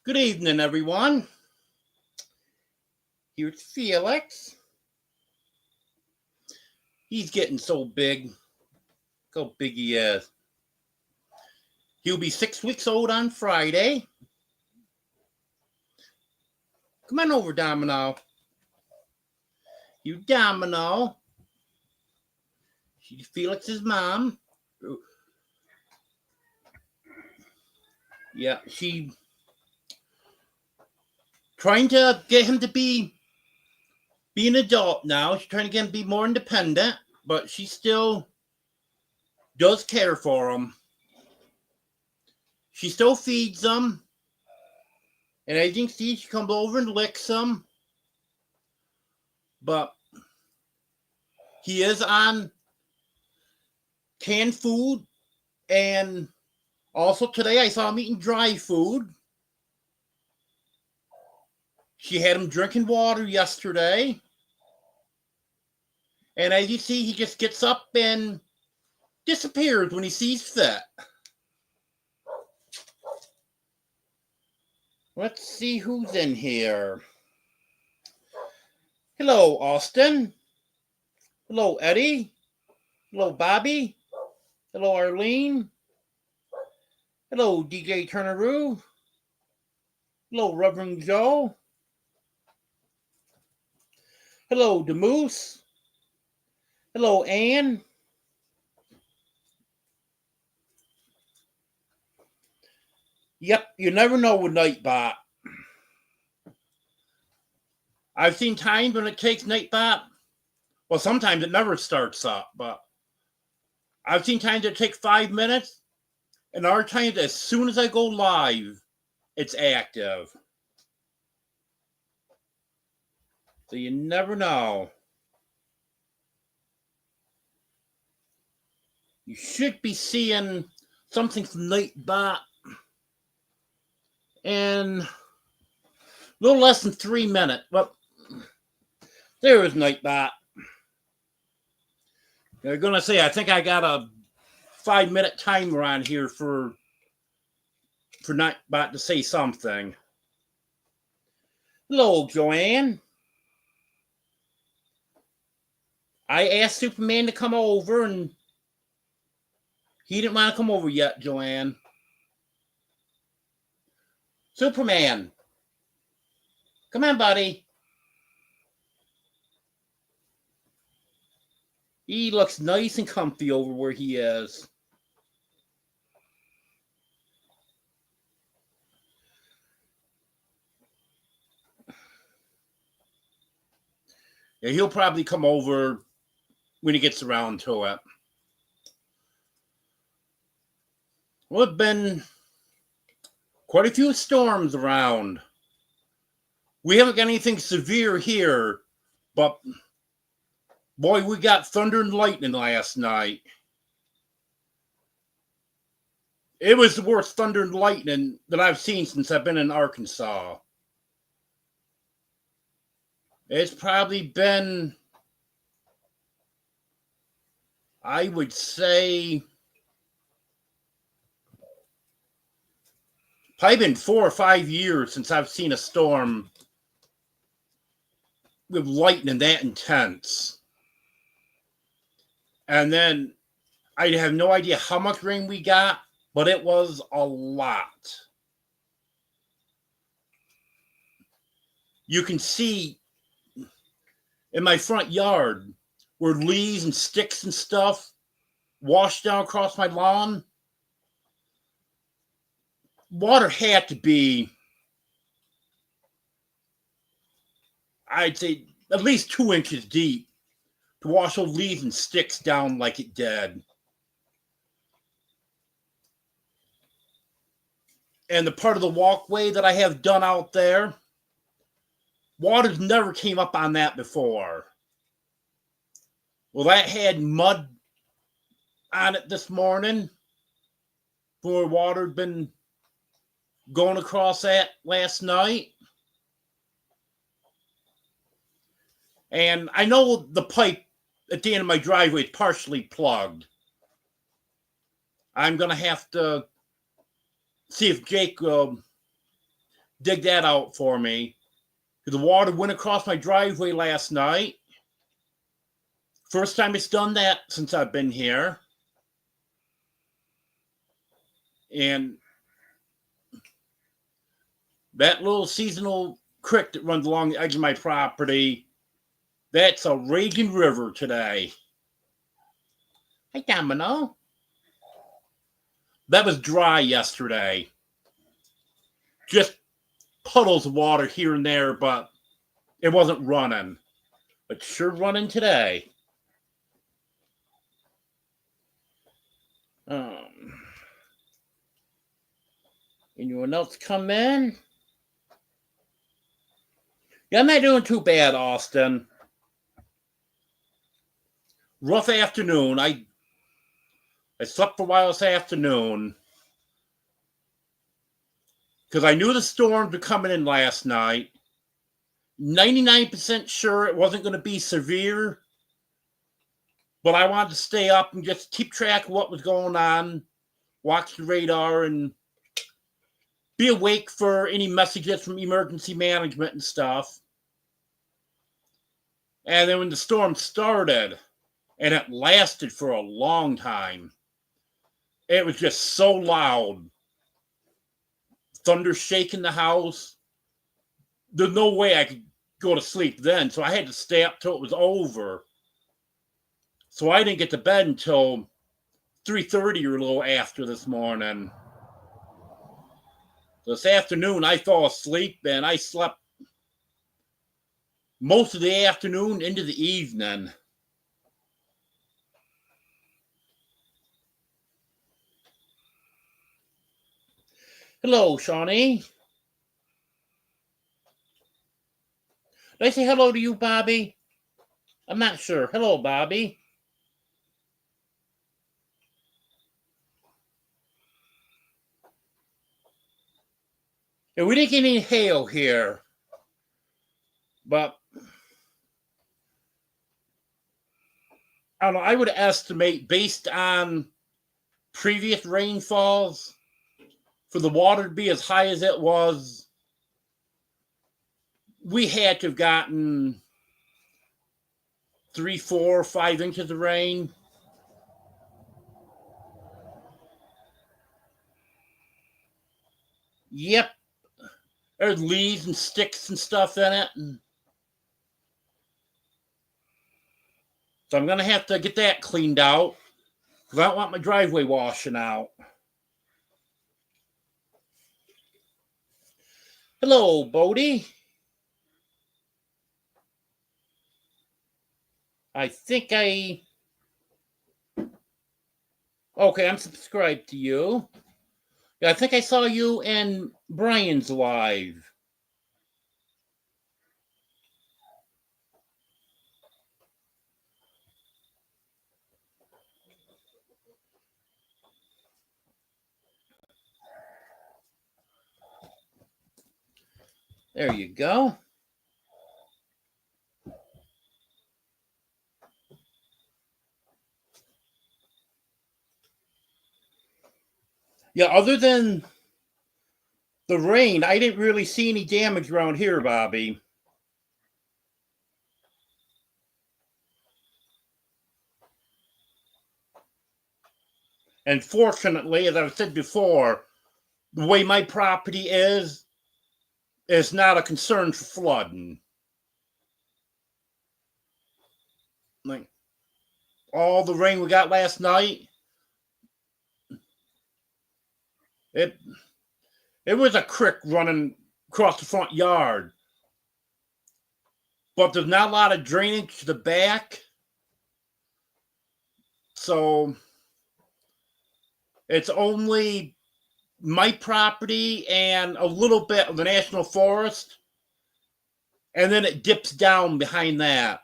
Good evening, everyone. Here's Felix. He's getting so big. Look how big he is. He'll be 6 weeks old on Friday. Come on over, Domino. You, Domino. She's Felix's mom. Yeah, she trying to get him to be an adult now. She's trying to get him to be more independent, but she still does care for him. She still feeds him. And as you can see, she comes over and licks him. But he is on canned food. And also today I saw him eating dry food. She had him drinking water yesterday. And as you see, he just gets up and disappears when he sees fit. Let's see who's in here. Hello, Austin. Hello, Eddie. Hello, Bobby. Hello, Arlene. Hello, DJ Turneroo. Hello, Reverend Joe. Hello, Demoose. Hello, Ann. Yep, you never know with Nightbot. I've seen times when it takes Nightbot. Well, sometimes it never starts up, but I've seen times it takes 5 minutes, and other times as soon as I go live, it's active. So you never know. You should be seeing something from Nightbot in a little less than 3 minutes. But there is Nightbot. They're going to say, I think I got a 5-minute timer on here for Nightbot to say something. Hello, Joanne. I asked Superman to come over, and he didn't want to come over yet, Joanne. Superman. Come on, buddy. He looks nice and comfy over where he is. Yeah, he'll probably come over when he gets around to it. Well, it's been quite a few storms around. We haven't got anything severe here, but boy, we got thunder and lightning last night. It was the worst thunder and lightning that I've seen since I've been in Arkansas. It's probably been, I would say, probably been 4 or 5 years since I've seen a storm with lightning that intense. And then I have no idea how much rain we got, but it was a lot. You can see in my front yard where leaves and sticks and stuff washed down across my lawn. Water had to be, I'd say, at least 2 inches deep to wash those leaves and sticks down like it did. And the part of the walkway that I have done out there, water never came up on that before. Well, that had mud on it this morning where water had been going across that last night. And I know the pipe at the end of my driveway is partially plugged. I'm going to have to see if Jake will dig that out for me. The water went across my driveway last night. First time it's done that since I've been here. And that little seasonal creek that runs along the edge of my property, that's a raging river today. Hey, Domino. That was dry yesterday. Just puddles of water here and there, but it wasn't running. But sure running today. Anyone else come in? Yeah, I'm not doing too bad, Austin. Rough afternoon. I slept for a while this afternoon because I knew the storms were coming in last night. 99% sure it wasn't going to be severe, but I wanted to stay up and just keep track of what was going on, watch the radar, and be awake for any messages from emergency management and stuff. And then when the storm started, and it lasted for a long time, it was just so loud. Thunder shaking the house. There's no way I could go to sleep then, so I had to stay up till it was over. So I didn't get to bed until 3:30 or a little after this morning. This afternoon, I fell asleep, and I slept most of the afternoon into the evening. Hello, Shawnee. Did I say hello to you, Bobby? I'm not sure. Hello, Bobby. Yeah, we didn't get any hail here, but I don't know. I would estimate, based on previous rainfalls, for the water to be as high as it was, we had to have gotten 3, 4, 5 inches of rain. Yep. There's leaves and sticks and stuff in it. So I'm going to have to get that cleaned out because I don't want my driveway washing out. Hello, Bodie. I think okay, I'm subscribed to you. Yeah, I think I saw you in Brian's live. There you go. Yeah, other than the rain, I didn't really see any damage around here, Bobby. And fortunately, as I've said before, the way my property is not a concern for flooding. Like all the rain we got last night, it was a creek running across the front yard. But there's not a lot of drainage to the back. So it's only my property and a little bit of the national forest. And then it dips down behind that.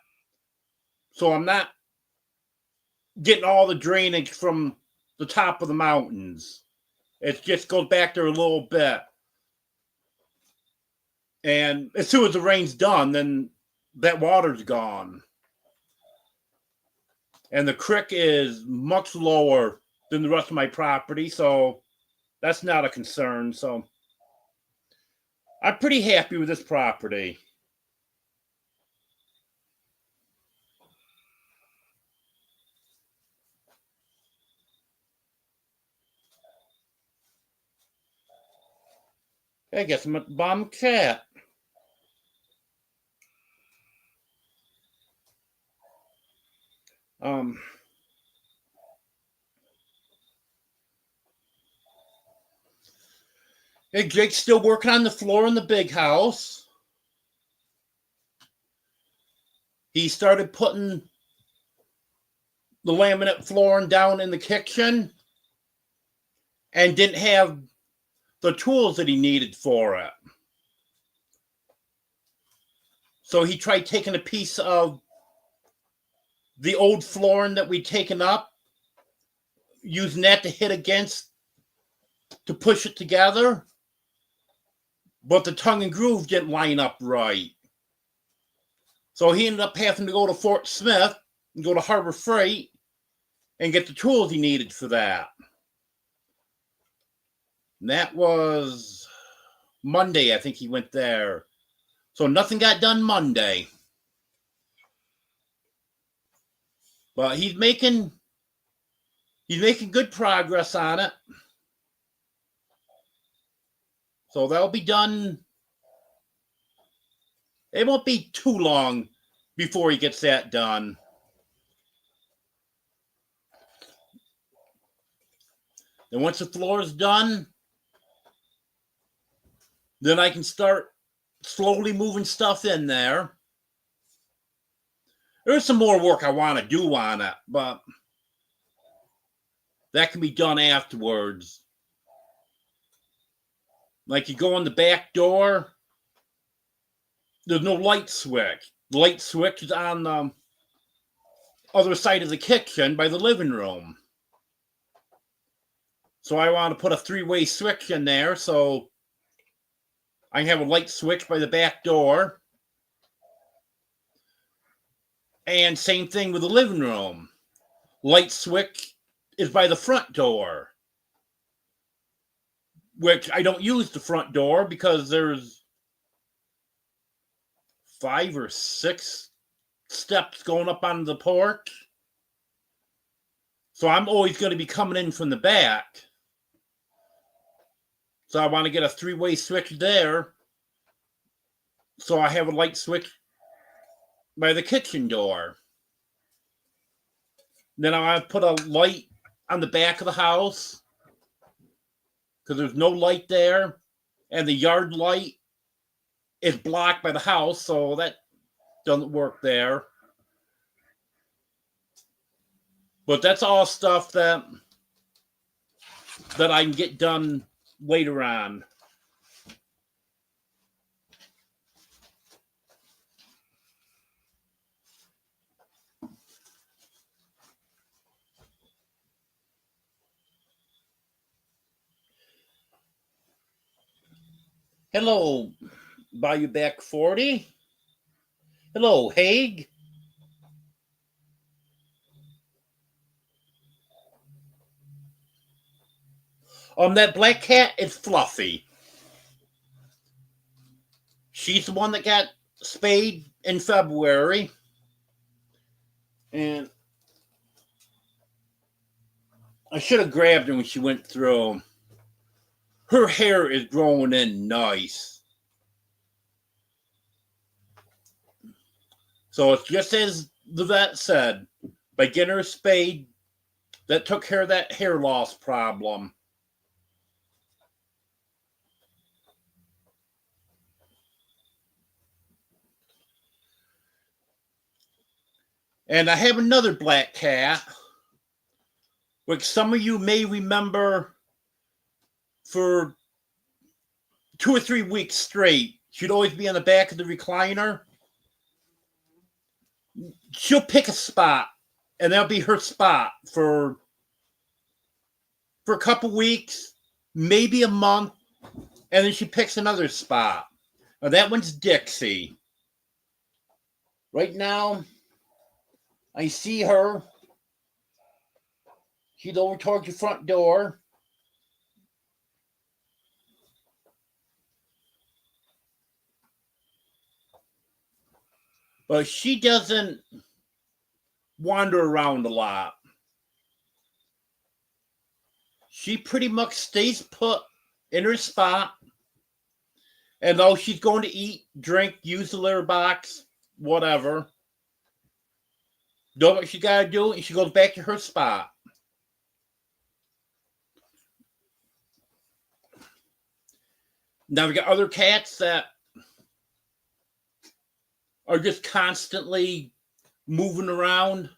So I'm not getting all the drainage from the top of the mountains. It just goes back there a little bit. And as soon as the rain's done, then that water's gone. And the creek is much lower than the rest of my property, so that's not a concern. So I'm pretty happy with this property. I guess I'm at the bottom cat. Hey, Jake's still working on the floor in the big house. He started putting the laminate flooring down in the kitchen and didn't have the tools that he needed for it. So he tried taking a piece of the old flooring that we'd taken up, using that to hit against to push it together. But the tongue and groove didn't line up right. So he ended up having to go to Fort Smith and go to Harbor Freight and get the tools he needed for that. And that was Monday, I think he went there. So nothing got done Monday. But he's making good progress on it. So that'll be done. It won't be too long before he gets that done. And once the floor is done, then I can start slowly moving stuff in there. There's some more work I want to do on it, but that can be done afterwards. Like you go in the back door, there's no light switch. The light switch is on the other side of the kitchen by the living room. So I want to put a three-way switch in there so I can have a light switch by the back door. And same thing with the living room. Light switch is by the front door, which I don't use the front door because there's 5 or 6 steps going up onto the porch. So I'm always going to be coming in from the back. So I want to get a three-way switch there. So I have a light switch by the kitchen door. Then I want to put a light on the back of the house because there's no light there. And the yard light is blocked by the house, so that doesn't work there. But that's all stuff that I can get done later on. Hello, Bayou Back 40. Hello, Haig. That black cat is Fluffy. She's the one that got spayed in February. And I should have grabbed her when she went through. Her hair is growing in nice. So it's just as the vet said, by getting her spayed, that took care of that hair loss problem. And I have another black cat, which some of you may remember for 2 or 3 weeks straight. She'd always be on the back of the recliner. She'll pick a spot, and that'll be her spot for a couple weeks, maybe a month, and then she picks another spot. Now that one's Dixie. Right now, I see her. She's over towards the front door. But she doesn't wander around a lot. She pretty much stays put in her spot. And though she's going to eat, drink, use the litter box, whatever, do what she got to do, and she goes back to her spot. Now we got other cats that are just constantly moving around.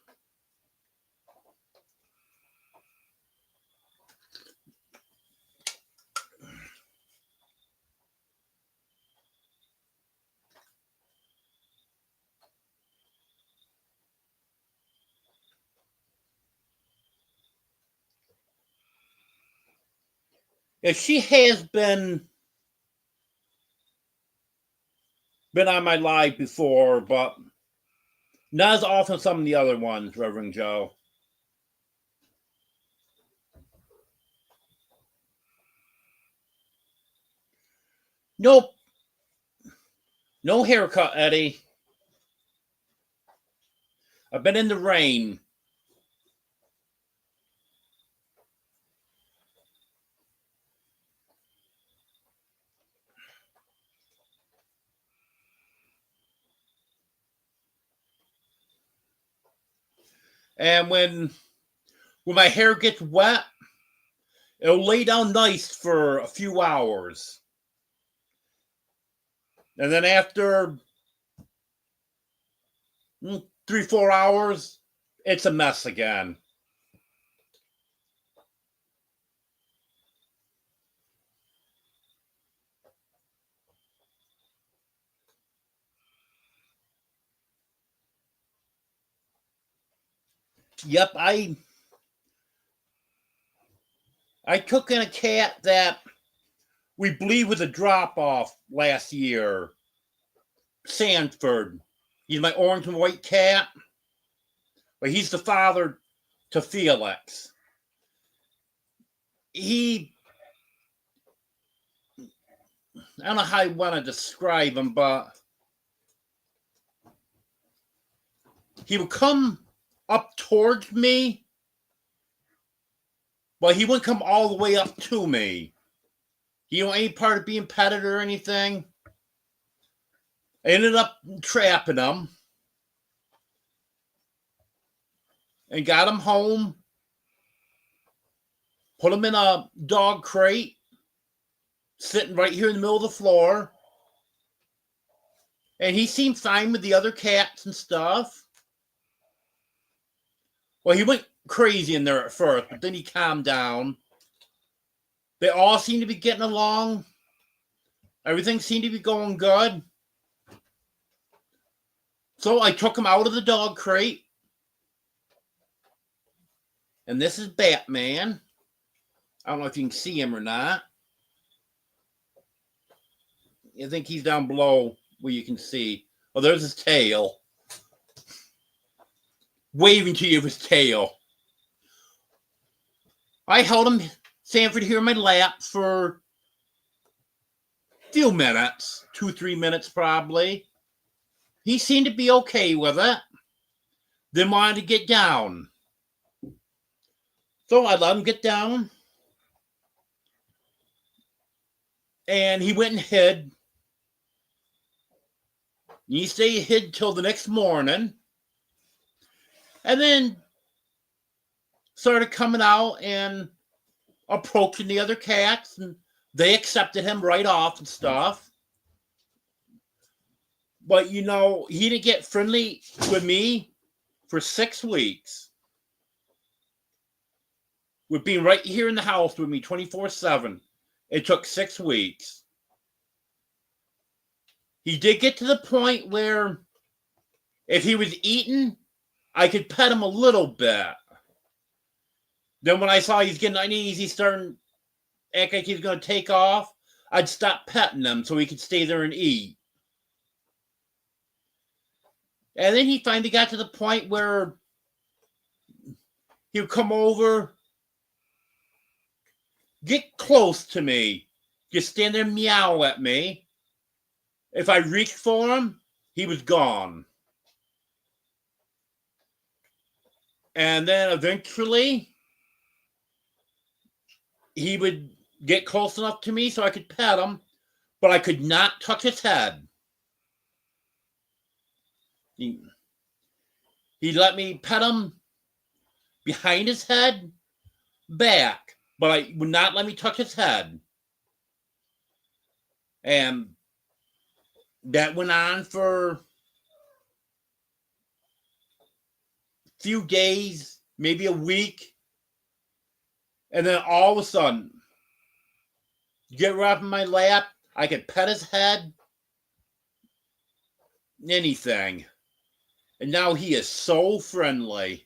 If she has been on my live before, but not as often as some of the other ones, Reverend Joe. Nope. No haircut, Eddie. I've been in the rain. And when my hair gets wet, it'll lay down nice for a few hours. And then after 3-4 hours, it's a mess again. Yep, I took in a cat that we believe was a drop-off last year. Sanford. He's my orange and white cat. But he's the father to Felix. I don't know how I want to describe him, but he would come up towards me, but he wouldn't come all the way up to me. He ain't part of being petted or anything. I ended up trapping him and got him home, put him in a dog crate, sitting right here in the middle of the floor. And he seemed fine with the other cats and stuff. Well, he went crazy in there at first, but then he calmed down. They all seemed to be getting along. Everything seemed to be going good. So I took him out of the dog crate. And this is Batman. I don't know if you can see him or not. I think he's down below where you can see. Oh, there's his tail. Waving to you with his tail. I held him, Sanford, here in my lap for a few minutes. 2-3 minutes probably. He seemed to be okay with it. Then wanted to get down. So I let him get down. And he went and hid. He stayed hid till the next morning. And then started coming out and approaching the other cats. And they accepted him right off and stuff. But, he didn't get friendly with me for 6 weeks. With being right here in the house with me 24/7. It took 6 weeks. He did get to the point where if he was eating, I could pet him a little bit. Then when I saw he's getting uneasy, starting to act like he's going to take off, I'd stop petting him so he could stay there and eat. And then he finally got to the point where he would come over, get close to me, just stand there and meow at me. If I reached for him, he was gone. And then eventually he would get close enough to me so I could pet him, but I could not touch his head. He let me pet him behind his head, back, but I would not let me touch his head. And that went on for a few days, maybe a week. And then all of a sudden, get right up in my lap, I could pet his head, anything. And now he is so friendly.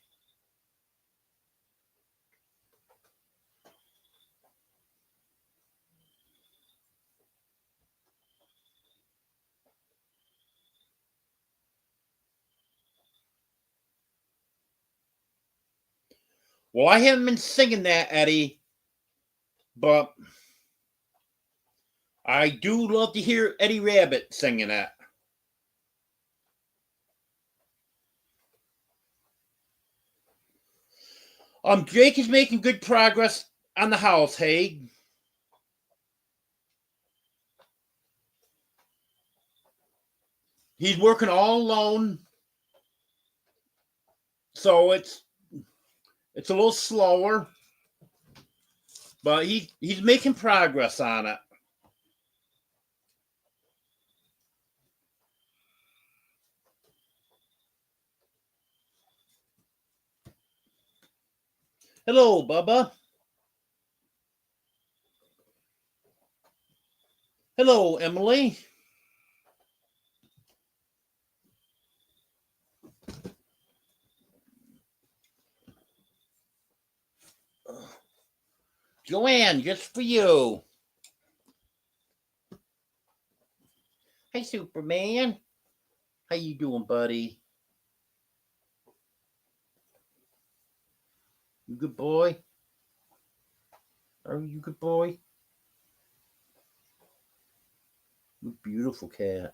Well, I haven't been singing that, Eddie, but I do love to hear Eddie Rabbit singing it. Jake is making good progress on the house, Haig. He's working all alone, so it's a little slower, but he's making progress on it. Hello, Bubba. Hello, Emily. Joanne, just for you. Hey, Superman. How you doing, buddy? You good boy? Are you good boy? You beautiful cat.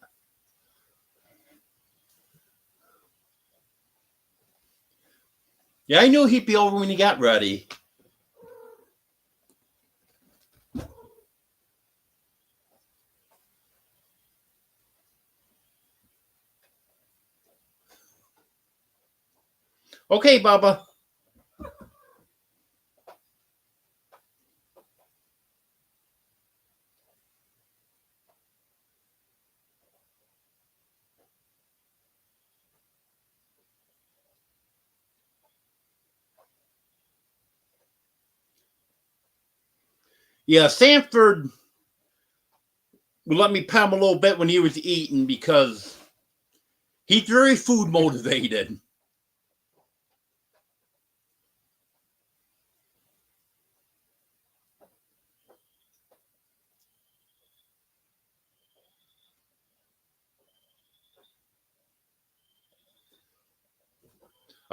Yeah, I knew he'd be over when he got ready. Okay, Bubba. Yeah, Sanford would let me pet him a little bit when he was eating because he's very food motivated.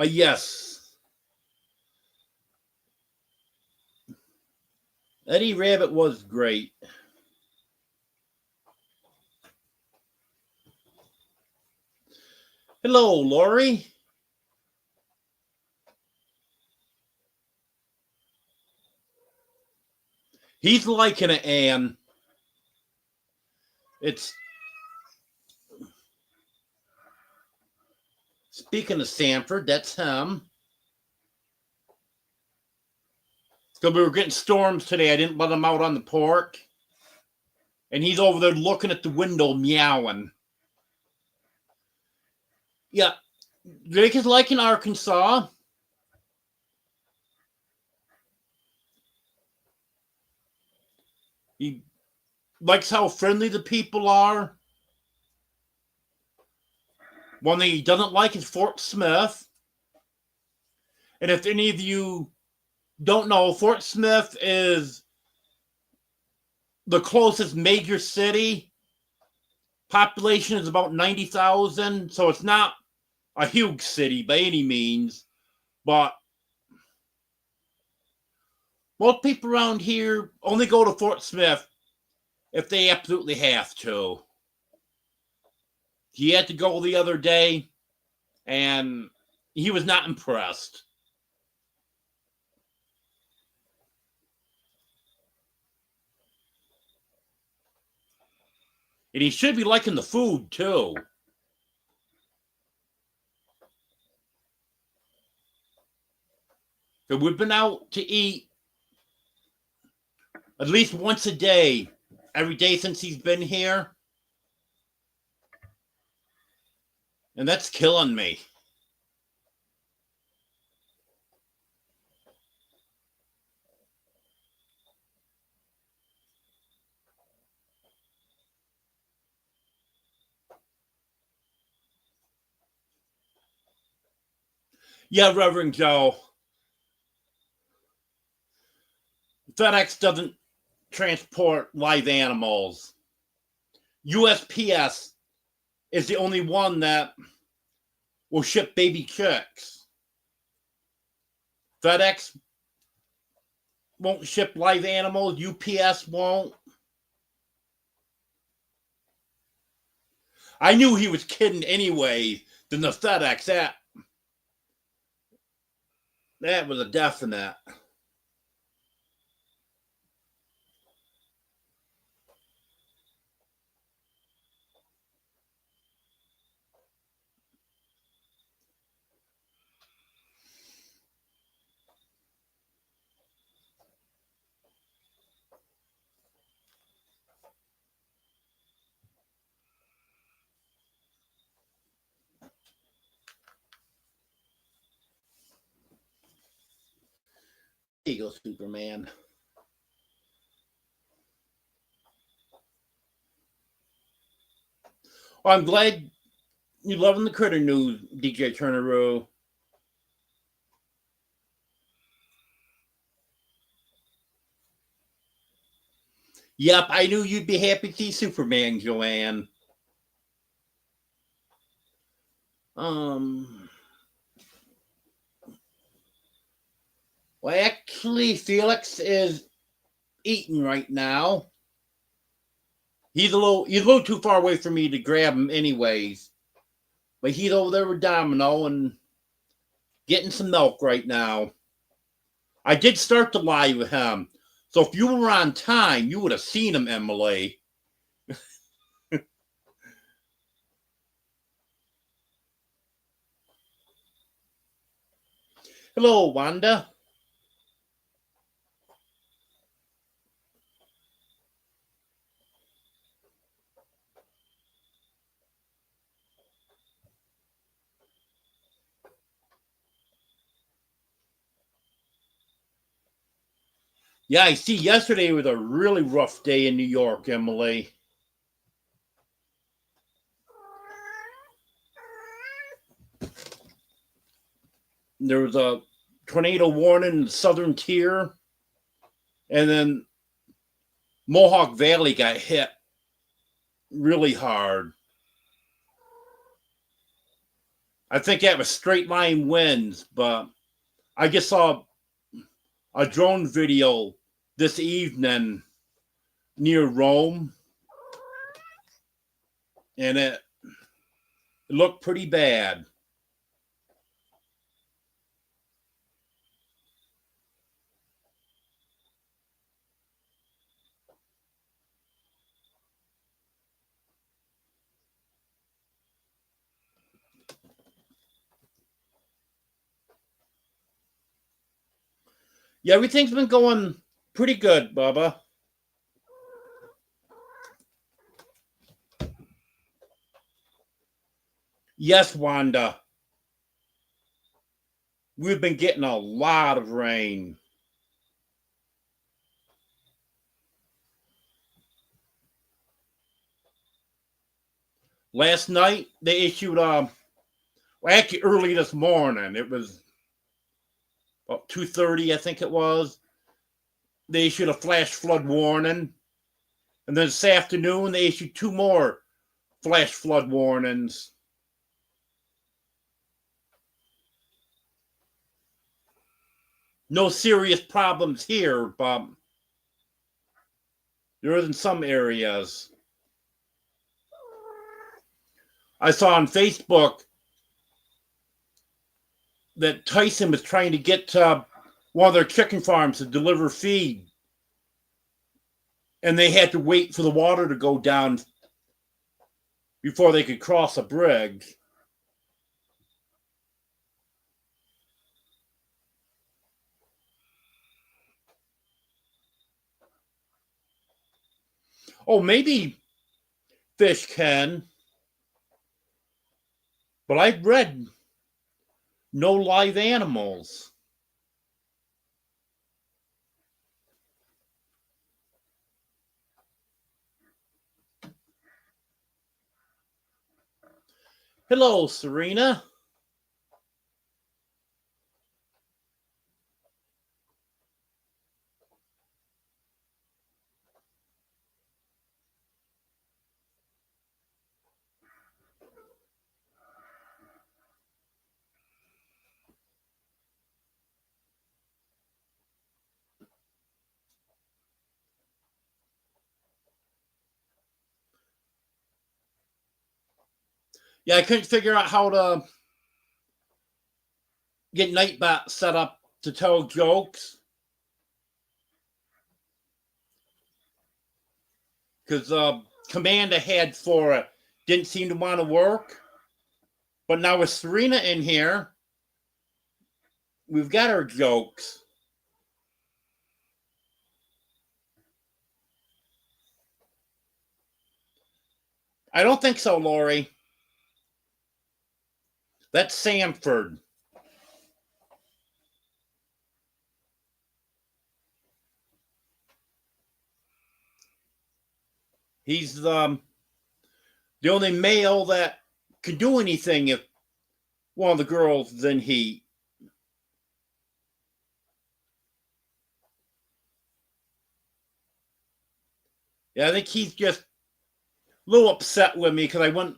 Yes. Eddie Rabbit was great. Hello, Lori. He's liking it, Anne. It's speaking of Sanford, that's him. Because we were getting storms today. I didn't let him out on the porch. And he's over there looking at the window, meowing. Yeah, Drake is liking Arkansas. He likes how friendly the people are. One thing he doesn't like is Fort Smith. And if any of you don't know, Fort Smith is the closest major city. Population is about 90,000, so it's not a huge city by any means. But most people around here only go to Fort Smith if they absolutely have to. He had to go the other day, and he was not impressed. And he should be liking the food, too. So we've been out to eat at least once a day, every day since he's been here. And that's killing me. Yeah, Reverend Joe. FedEx doesn't transport live animals. USPS is the only one that will ship baby chicks. FedEx won't ship live animals. UPS won't. I knew he was kidding anyway. Than the FedEx, that was a definite. There you go, Superman. Well, I'm glad you're loving the critter news, DJ Turner. Yep, I knew you'd be happy to see Superman, Joanne. Well, actually, Felix is eating right now. He's a little too far away for me to grab him, anyways. But he's over there with Domino and getting some milk right now. I did start the live with him, so if you were on time, you would have seen him, Emily. Hello, Wanda. Yeah, I see yesterday was a really rough day in New York, Emily. There was a tornado warning in the southern tier, and then Mohawk Valley got hit really hard. I think that was straight line winds, but I just saw a drone video this evening near Rome, and it looked pretty bad. Yeah, everything's been going pretty good, Bubba. Yes, Wanda. We've been getting a lot of rain. Last night, they issued, well, actually early this morning, it was about 2:30, I think it was. They issued a flash flood warning. And then this afternoon, they issued 2 more flash flood warnings. No serious problems here, but there is in some areas. I saw on Facebook that Tyson was trying to get to one of their chicken farms to deliver feed. And they had to wait for the water to go down before they could cross a bridge. Oh, maybe fish can, but I've read no live animals. Hello, Serena. Yeah, I couldn't figure out how to get Nightbot set up to tell jokes because command I had for it didn't seem to want to work. But now with Serena in here, we've got our jokes. I don't think so, Lori. That's Sanford. He's the only male that can do anything if one of the girls is in heat. Yeah, I think he's just a little upset with me because I wouldn't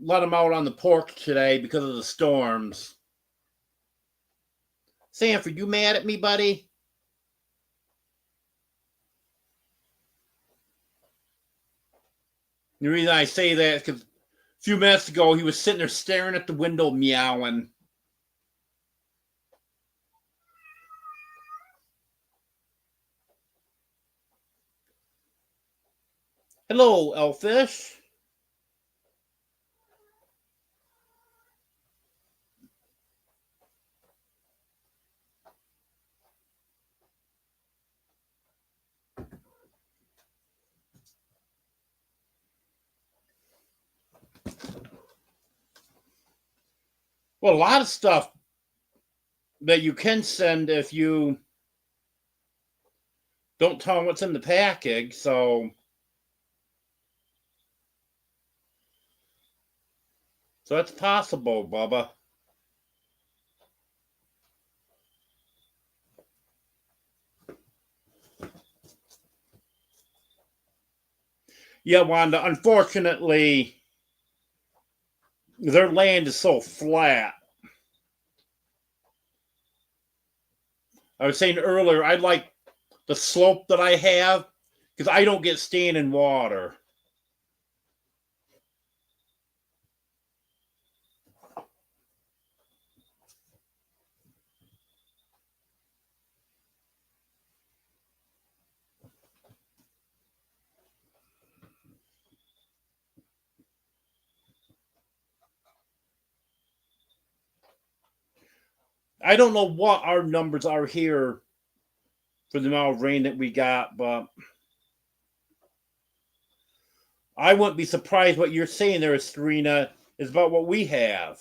let him out on the porch today because of the storms. Sanford, you mad at me, buddy? The reason I say that is because a few minutes ago he was sitting there staring at the window meowing. Hello, Elfish. Well, a lot of stuff that you can send if you don't tell them what's in the package, so that's possible, Bubba. Yeah, Wanda, unfortunately, their land is so flat. I was saying earlier, I like the slope that I have because I don't get standing water. I don't know what our numbers are here for the amount of rain that we got, but I wouldn't be surprised what you're saying there, Serena, is about what we have.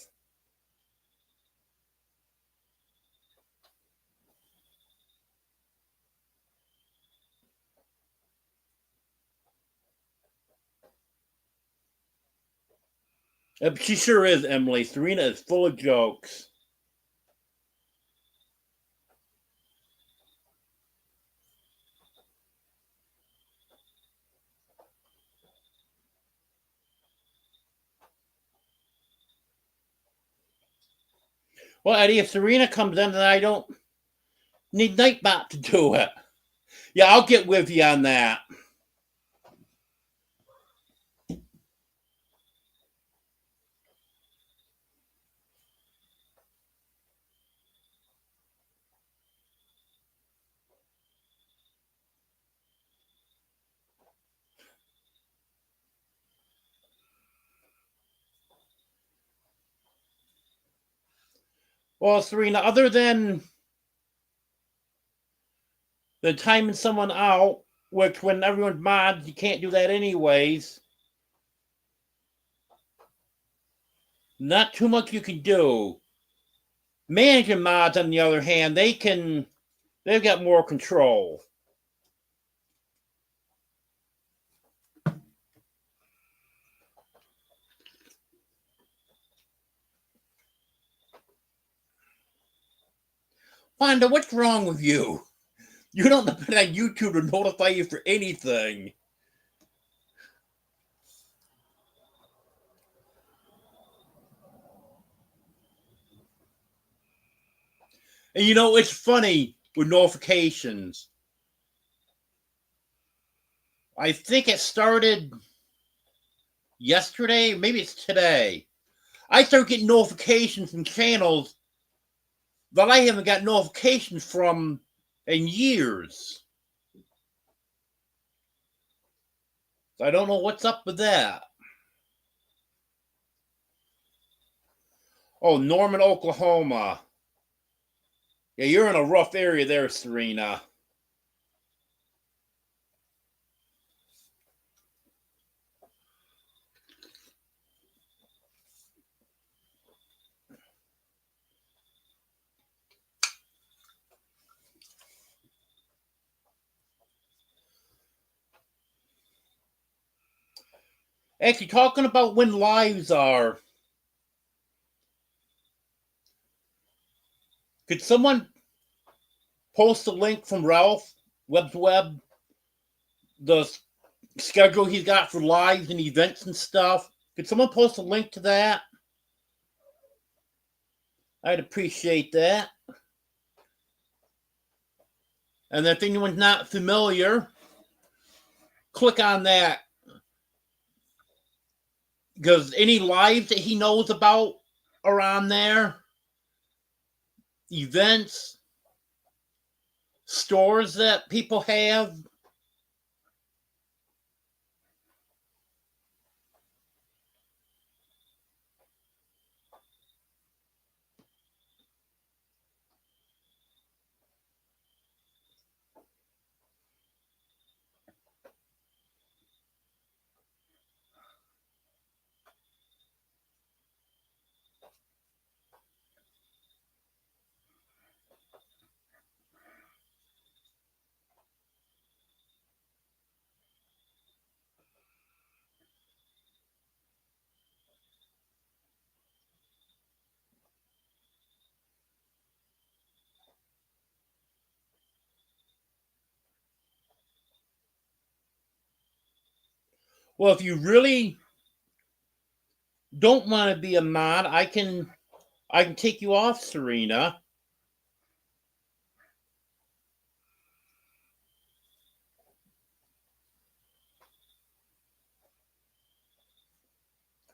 She sure is, Emily. Serena is full of jokes. Well, Eddie, if Serena comes in, then I don't need Nightbot to do it. Yeah, I'll get with you on that. Well, Serena, other than the timing someone out, which when everyone's mods, you can't do that anyways. Not too much you can do. Managing mods, on the other hand, they've got more control. Wanda, what's wrong with you? You don't depend on YouTube to notify you for anything. And you know, it's funny with notifications. I think it started yesterday, maybe it's today. I started getting notifications from channels that I haven't got notifications from in years. So I don't know what's up with that. Oh, Norman, Oklahoma. Yeah, you're in a rough area there, Serena. Actually, talking about when lives are, could someone post a link from Ralph Web to Web, the schedule he's got for lives and events and stuff? Could someone post a link to that? I'd appreciate that. And if anyone's not familiar, click on that. Because any lives that he knows about are on there. Events, stores that people have. Well, if you really don't want to be a mod, I can take you off, Serena.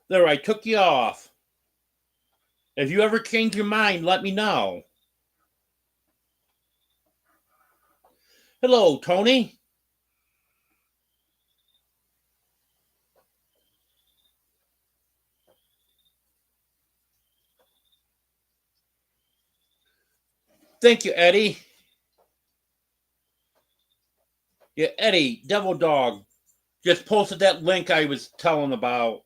There, I took you off. If you ever change your mind, let me know. Hello, Tony. Thank you, Eddie. Yeah, Eddie, Devil Dog, just posted that link I was telling about.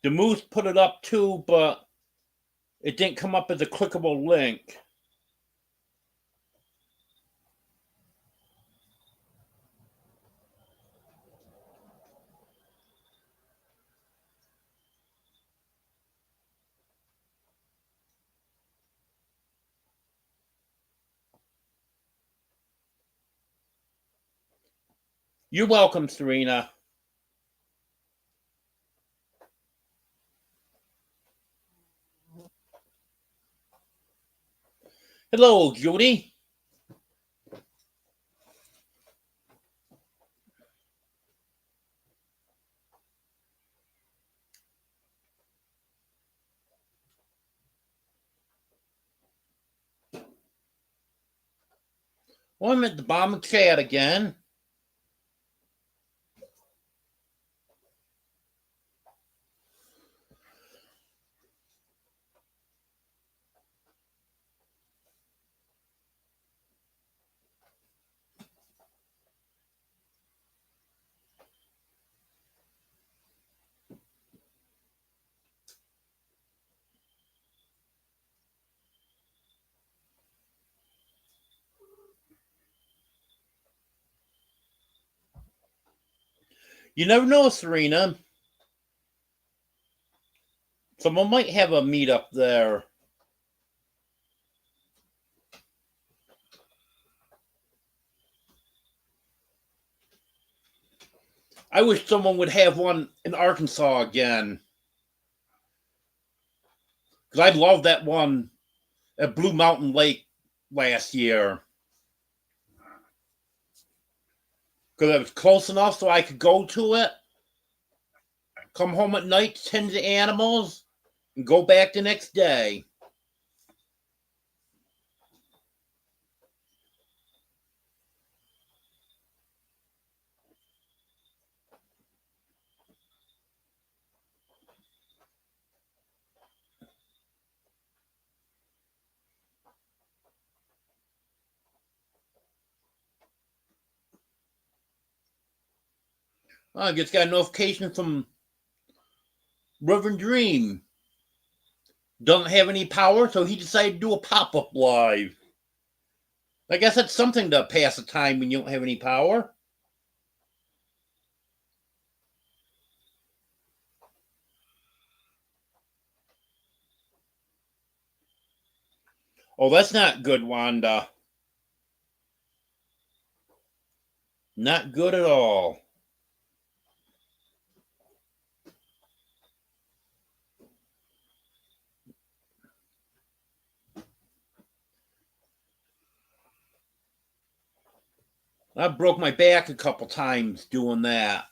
The Moose put it up too, but it didn't come up as a clickable link. You're welcome, Serena. Hello, Judy. Well, I'm at the bottom of the chat again. You never know, Serena. Someone might have a meetup there. I wish someone would have one in Arkansas again. Because I loved that one at Blue Mountain Lake last year. Because it was close enough so I could go to it, come home at night, tend to the animals, and go back the next day. I just got a notification from Reverend Dream. Doesn't have any power, so he decided to do a pop-up live. I guess that's something to pass the time when you don't have any power. Oh, that's not good, Wanda. Not good at all. I broke my back a couple times doing that.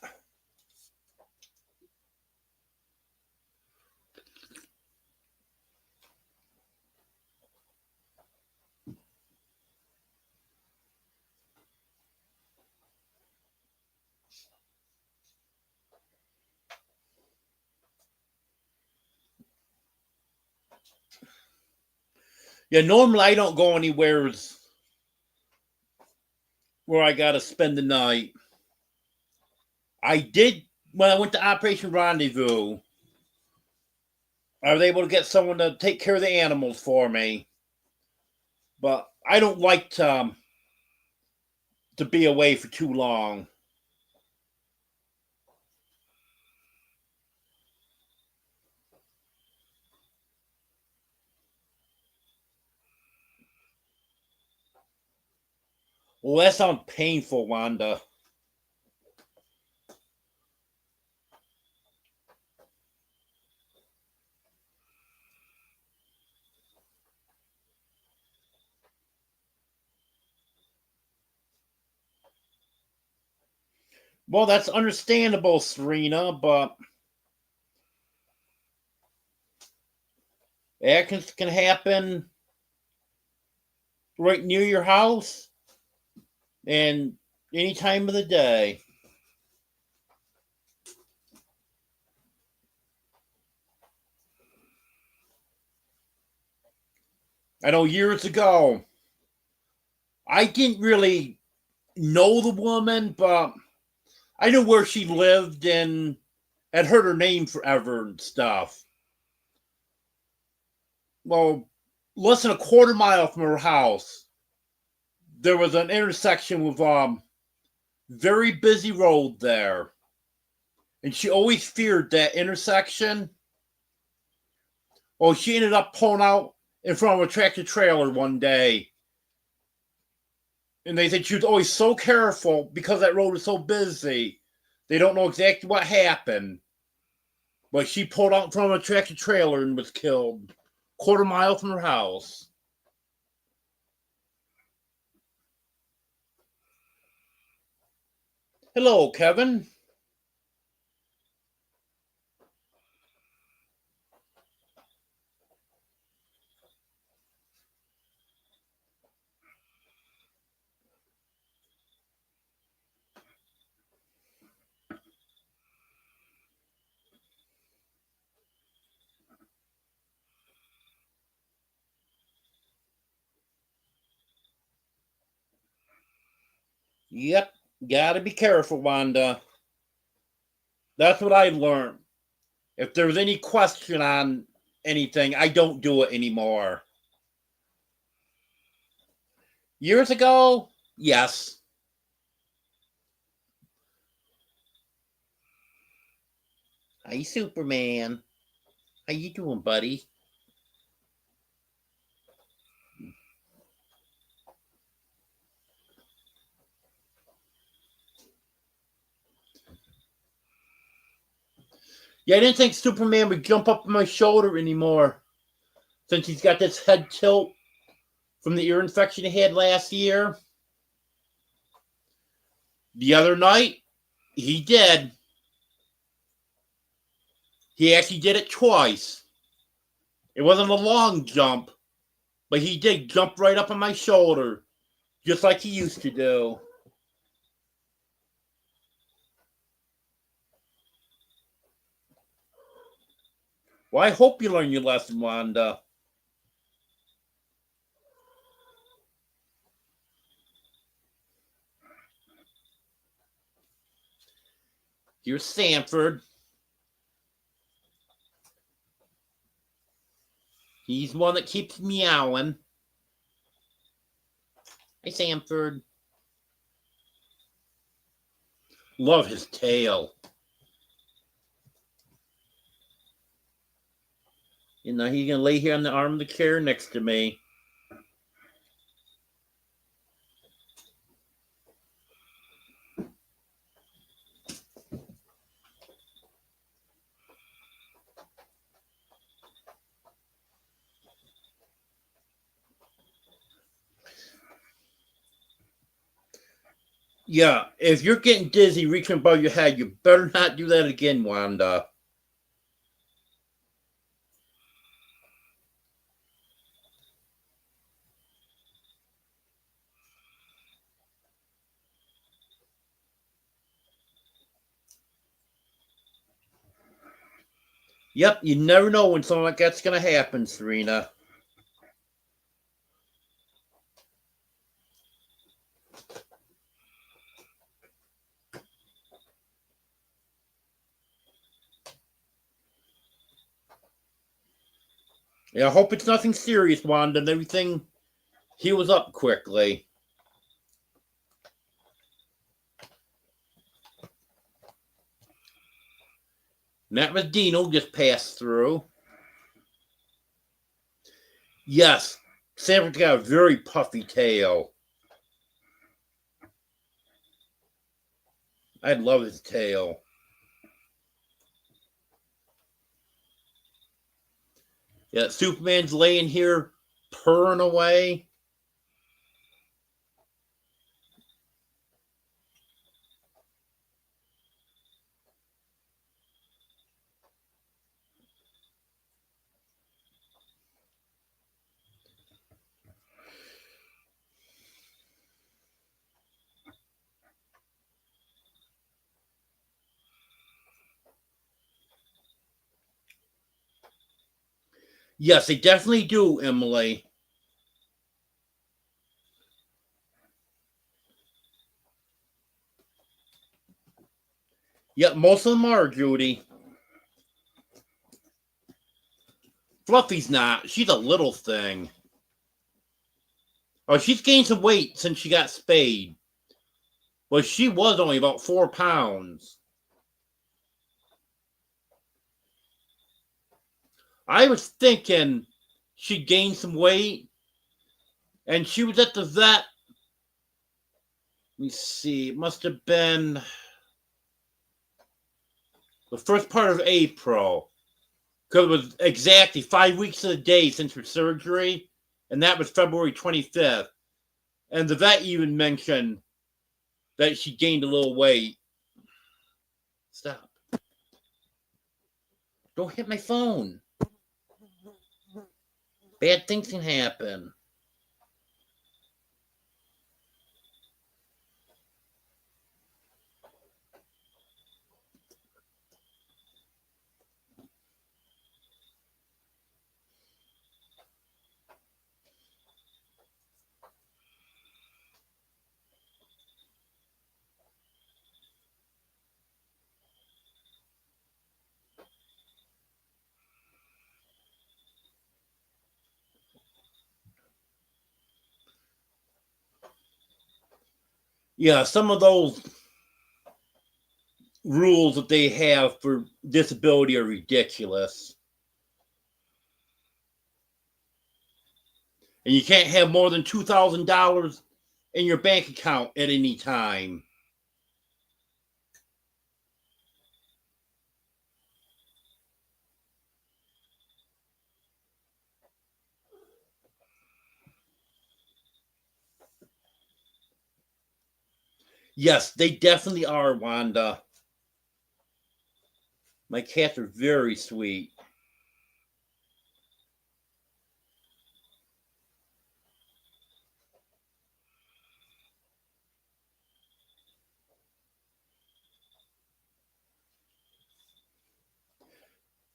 Yeah, normally I don't go anywhere where I gotta spend the night. I did when I went to Operation Rendezvous. I was able to get someone to take care of the animals for me, but I don't like to be away for too long. Well, that sounds painful, Wanda. Well, that's understandable, Serena, but accidents can happen right near your house and any time of the day. I know years ago, I didn't really know the woman, but I knew where she lived and had heard her name forever and stuff. Well, less than a quarter mile from her house, there was an intersection with very busy road there. And she always feared that intersection. Well, she ended up pulling out in front of a tractor trailer one day. And they said she was always so careful because that road was so busy. They don't know exactly what happened. But she pulled out in front of a tractor trailer and was killed. Quarter mile from her house. Hello, Kevin. Yep, gotta be careful, Wanda. That's what I learned. If there's any question on anything, I don't do it anymore. Years ago, yes. Hi, Superman. How you doing, buddy? Yeah, I didn't think Superman would jump up on my shoulder anymore since he's got this head tilt from the ear infection he had last year. The other night, he did. He actually did it twice. It wasn't a long jump, but he did jump right up on my shoulder, just like he used to do. Well, I hope you learn your lesson, Wanda. Here's Sanford. He's one that keeps meowing. Hey, Sanford. Love his tail. You know, he's going to lay here on the arm of the chair next to me. Yeah, if you're getting dizzy reaching above your head, you better not do that again, Wanda. Yep, you never know when something like that's going to happen, Serena. Yeah, I hope it's nothing serious, Wanda, and everything heals up quickly. And that was Dino just passed through. Yes, Sanford's got a very puffy tail. I love his tail. Yeah, Superman's laying here purring away. Yes, they definitely do, Emily. Yep, most of them are, Judy. Fluffy's not. She's a little thing. Oh, she's gained some weight since she got spayed. Well, she was only about 4 pounds. I was thinking she gained some weight, and she was at the vet. Let me see. It must have been the first part of April. Because it was exactly 5 weeks to the day since her surgery, and that was February 25th. And the vet even mentioned that she gained a little weight. Stop. Don't hit my phone. Bad things can happen. Yeah, some of those rules that they have for disability are ridiculous. And you can't have more than $2,000 in your bank account at any time. Yes, they definitely are, Wanda. My cats are very sweet.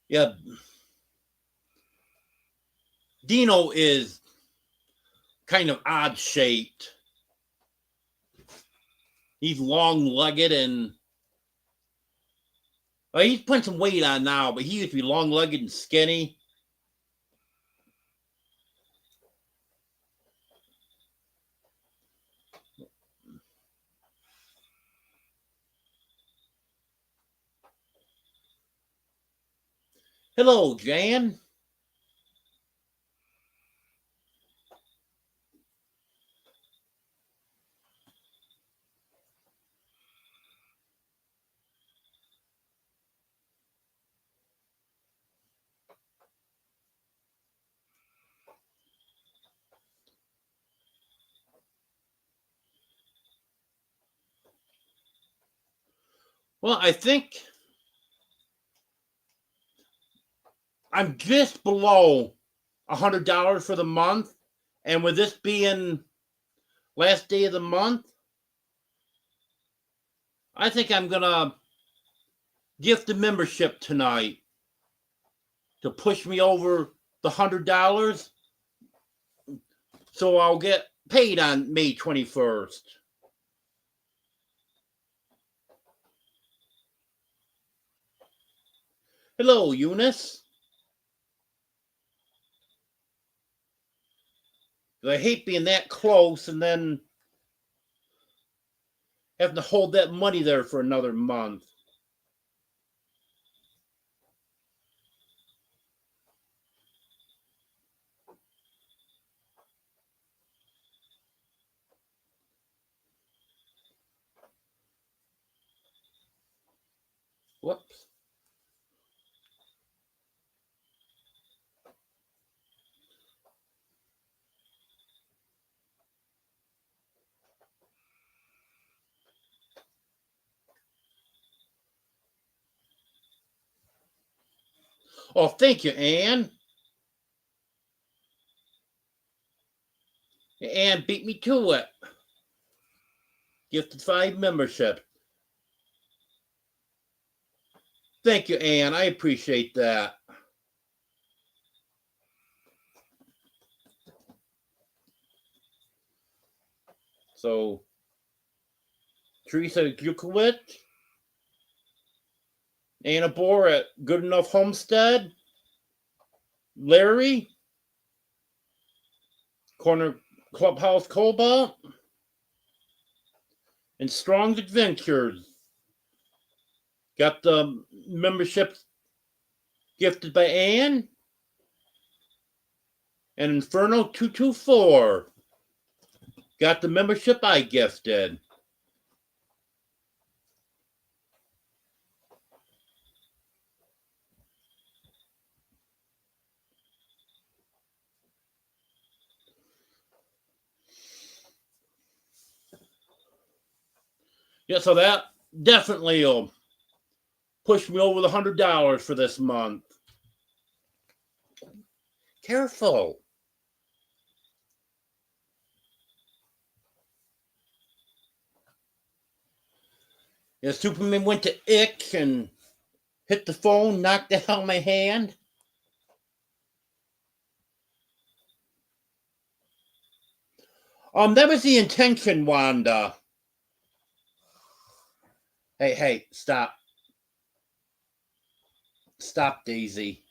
Yeah. Dino is kind of odd shaped. He's long legged and well, he's putting some weight on now, but he used to be long legged and skinny. Hello, Jan. Well, I think I'm just below $100 for the month. And with this being last day of the month, I think I'm going to gift the membership tonight to push me over the $100 so I'll get paid on May 21st. Hello, Eunice. I hate being that close and then having to hold that money there for another month. Whoops. Oh, thank you, Anne. Anne beat me to it. Gifted 5 membership. Thank you, Anne. I appreciate that. So, Teresa Gukowicz, Anna Bohr at Good Enough Homestead, Larry, Corner Clubhouse Cobalt, and Strong's Adventures. Got the memberships gifted by Anne. And Inferno 224 got the membership I gifted. Yeah, so that definitely will push me over the $100 for this month. Careful. Yeah, Superman went to Ick and hit the phone, knocked it out of my hand. That was the intention, Wanda. Hey, stop. Stop, Daisy.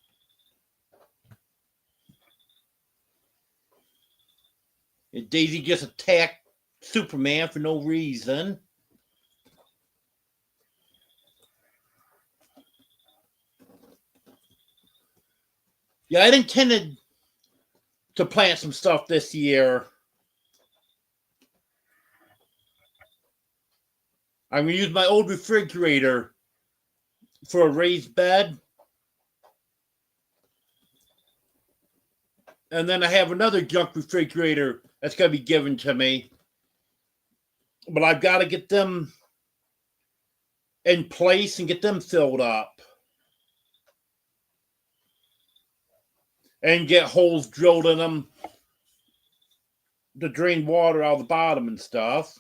Daisy just attacked Superman for no reason. Yeah, I intended to plant some stuff this year. I'm going to use my old refrigerator for a raised bed. And then I have another junk refrigerator that's going to be given to me. But I've got to get them in place and get them filled up. And get holes drilled in them to drain water out of the bottom and stuff.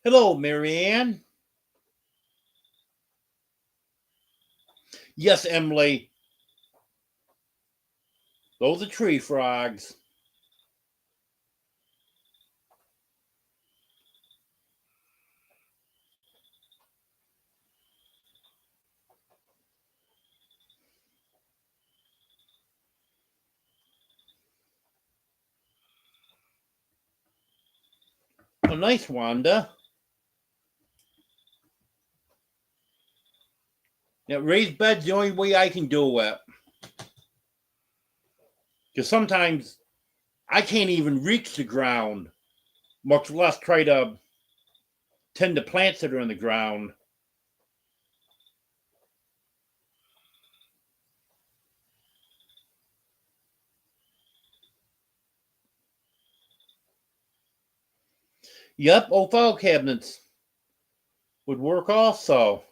Hello, Marianne. Yes, Emily. Those are tree frogs. Oh, nice, Wanda. Yeah, raised bed's the only way I can do it. Because sometimes I can't even reach the ground, much less try to tend to plants that are in the ground. Yep, old file cabinets would work also.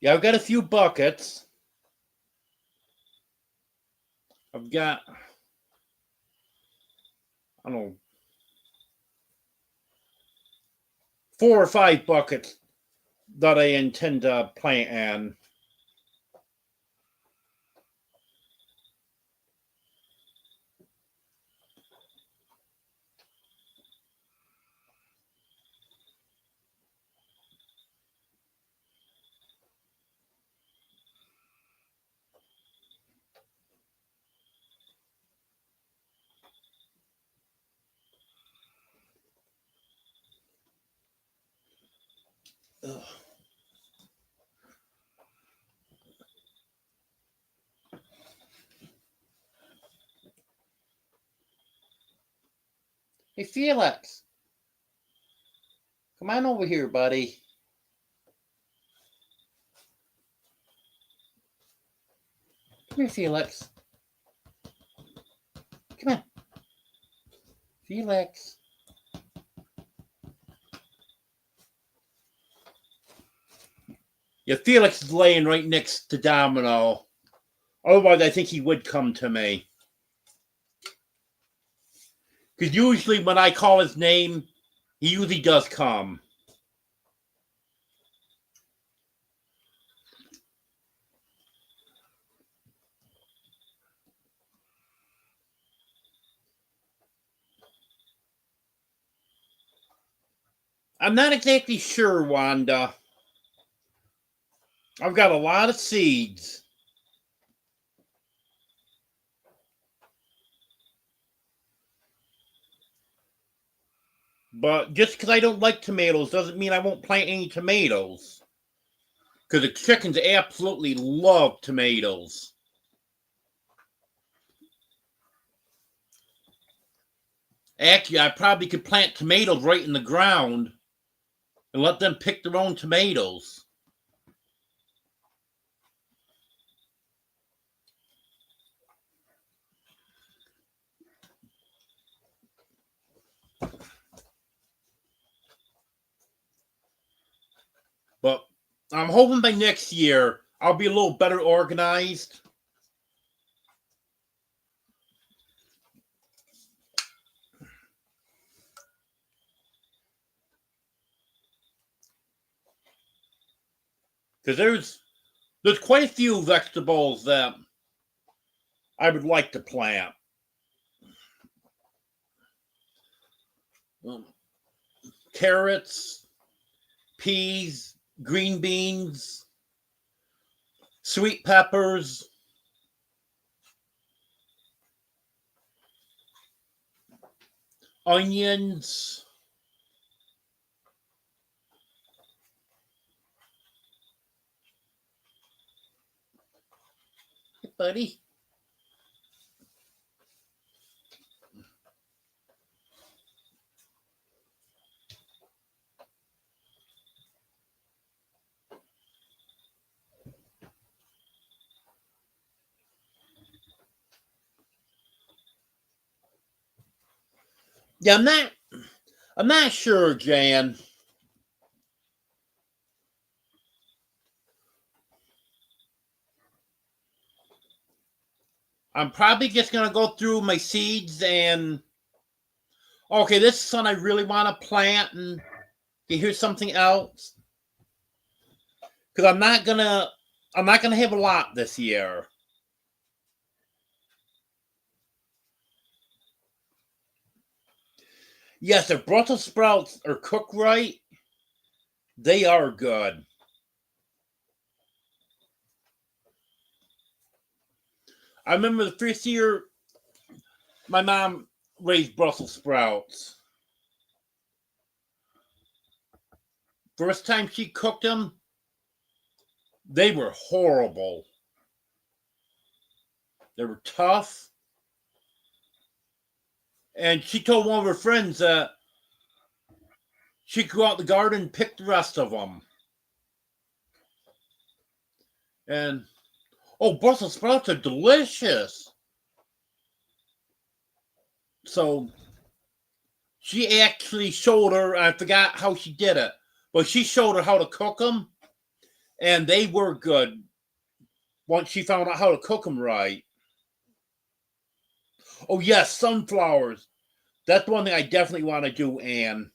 Yeah, I've got a few buckets. I've got, I don't know, 4 or 5 buckets that I intend to plant in. Ugh. Hey, Felix, come on over here, buddy. Come here, Felix. Come on. Felix. Yeah, Felix is laying right next to Domino. Otherwise, I think he would come to me. Because usually when I call his name, he usually does come. I'm not exactly sure, Wanda. I've got a lot of seeds. But just because I don't like tomatoes doesn't mean I won't plant any tomatoes. Because the chickens absolutely love tomatoes. Actually, I probably could plant tomatoes right in the ground and let them pick their own tomatoes. But I'm hoping by next year I'll be a little better organized. Because there's quite a few vegetables that I would like to plant. carrots, peas, green beans, sweet peppers, onions, hey, buddy. Yeah, I'm not sure, Jan. I'm probably just gonna go through my seeds and okay, this is something I really want to plant, and okay, here's something else because I'm not gonna have a lot this year. Yes, if Brussels sprouts are cooked right, they are good. I remember the first year my mom raised Brussels sprouts. First time she cooked them, they were horrible. They were tough. And she told one of her friends that she could go out in the garden and pick the rest of them. And oh, Brussels sprouts are delicious. So she actually showed her, I forgot how she did it, but she showed her how to cook them, and they were good once she found out how to cook them right. Oh, yes, sunflowers. That's one thing I definitely want to do, Anne.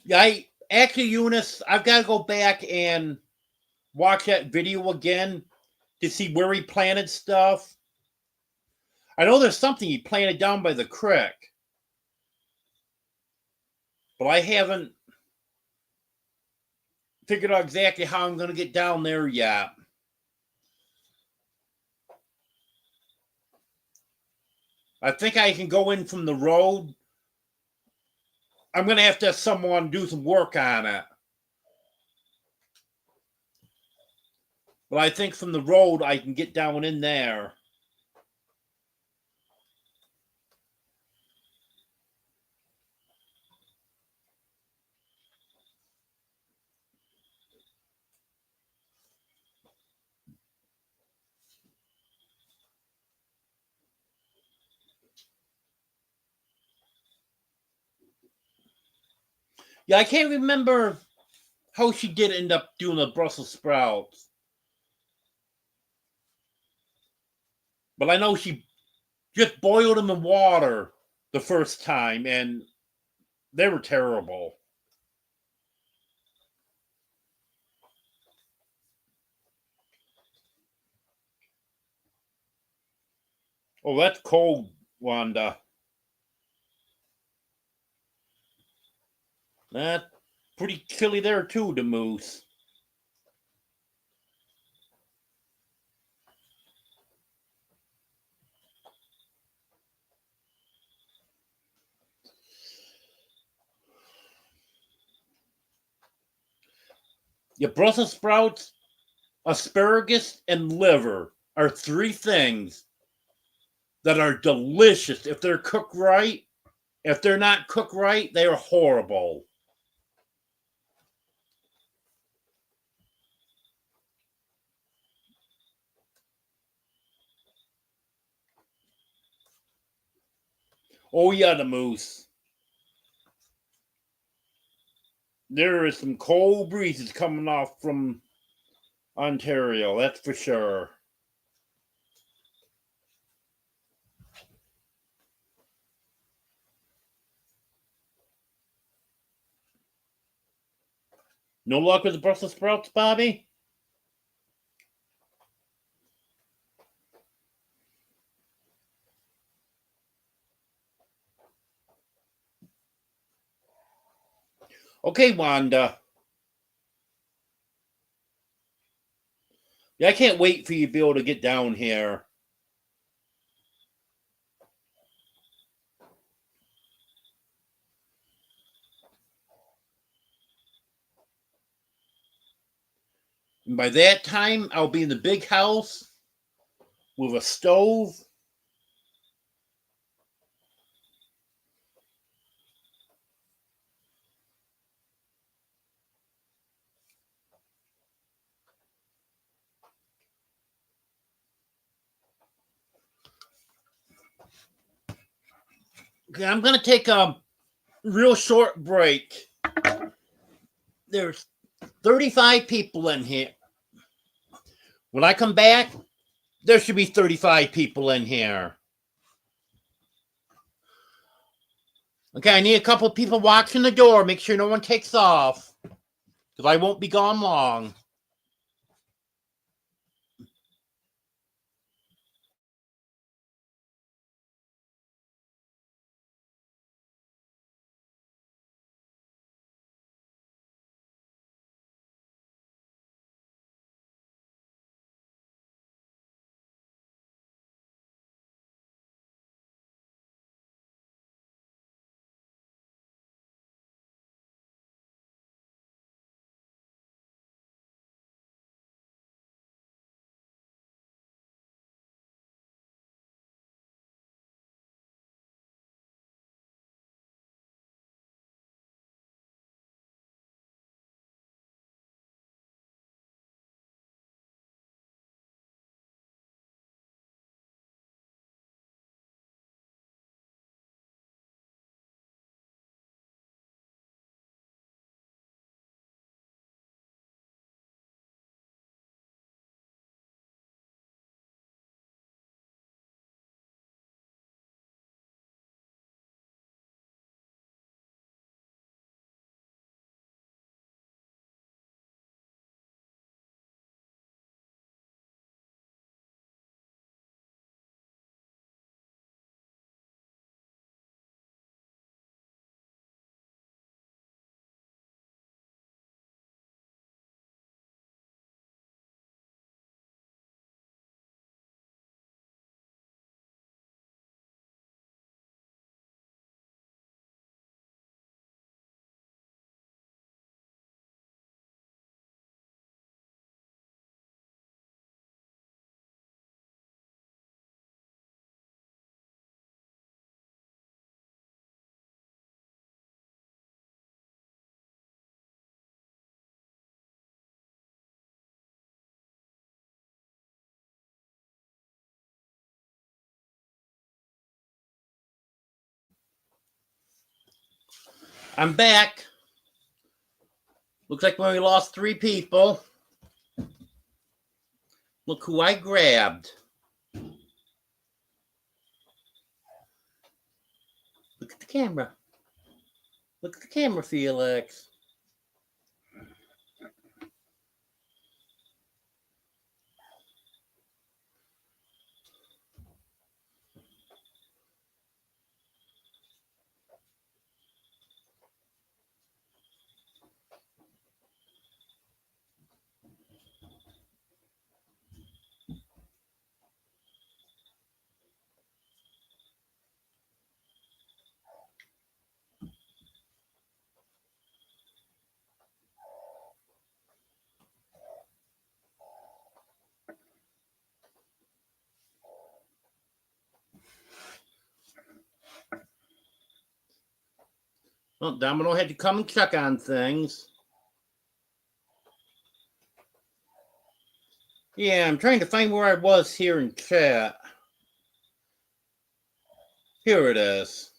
Yeah, Eunice, I've got to go back and watch that video again to see where he planted stuff. I know there's something he planted down by the creek, but I haven't figured out exactly how I'm going to get down there yet. I think I can go in from the road. I'm going to have someone do some work on it. But I think from the road I can get down in there. Yeah, I can't remember how she did end up doing the Brussels sprouts. But I know she just boiled them in water the first time, and they were terrible. Oh, that's cold, Wanda. That's pretty chilly there, too, the moose. Yeah, Brussels sprouts, asparagus, and liver are three things that are delicious if they're cooked right. If they're not cooked right, they are horrible. Oh, yeah, the moose. There is some cold breezes coming off from Ontario, that's for sure. No luck with the Brussels sprouts, Bobby? Okay, Wanda. Yeah, I can't wait for you to be able to get down here. And by that time, I'll be in the big house with a stove. Okay, I'm going to take a real short break. There's 35 people in here. When I come back, there should be 35 people in here. Okay, I need a couple people watching the door. Make sure no one takes off, because I won't be gone long. I'm back. Looks like we only lost 3 people. Look who I grabbed. Look at the camera. Look at the camera, Felix. Well, Domino had to come and check on things. Yeah, I'm trying to find where I was here in chat. Here it is.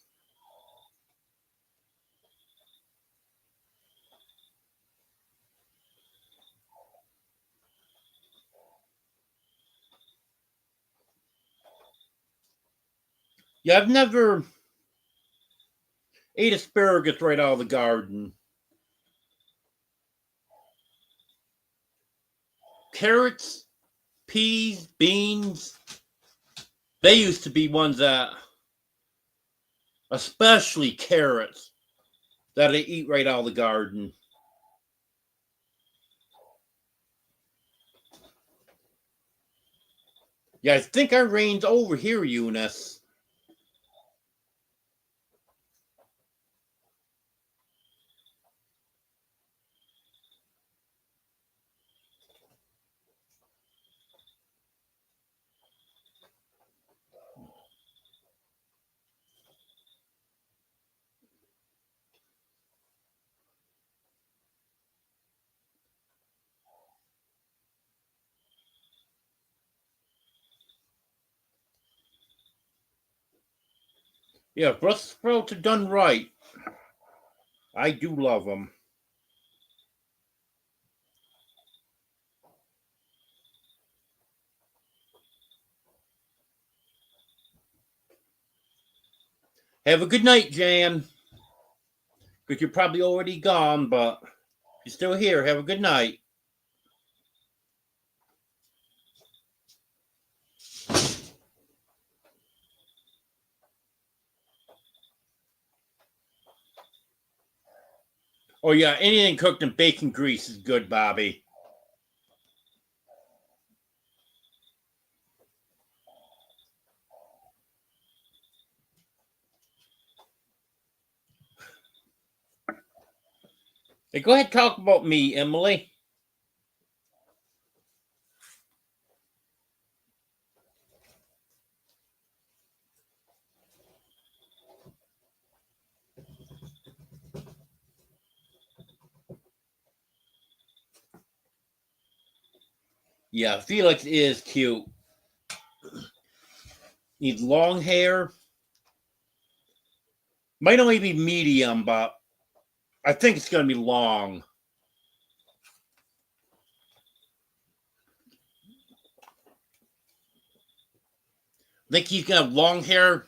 Yeah, I've never ate asparagus right out of the garden. Carrots, peas, beans, they used to be ones that, especially carrots, that I eat right out of the garden. Yeah, I think our rain's over here, Eunice. Yeah, Brussels sprouts are done right. I do love them. Have a good night, Jan. Because you're probably already gone, but you're still here. Have a good night. Oh, yeah, anything cooked in bacon grease is good, Bobby. Hey, go ahead, talk about me, Emily. Yeah, Felix is cute. He's long hair. Might only be medium, but I think it's going to be long. I think he's going to have long hair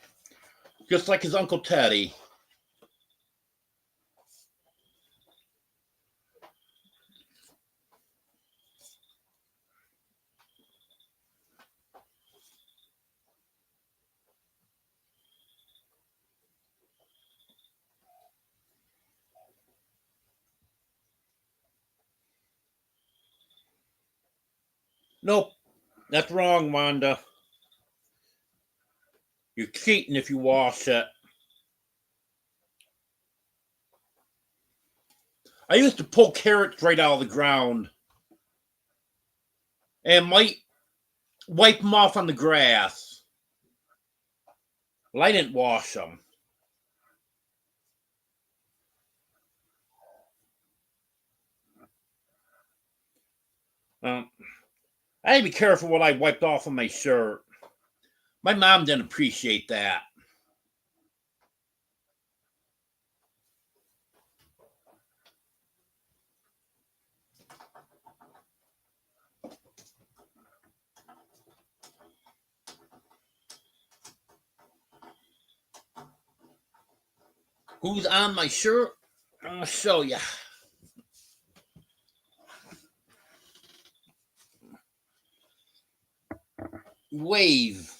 just like his Uncle Teddy. Nope, that's wrong, Wanda. You're cheating if you wash it. I used to pull carrots right out of the ground and might wipe them off on the grass. Well, I didn't wash them. I had to be careful what I wiped off on my shirt. My mom didn't appreciate that. Who's on my shirt? I'll show you. Wave.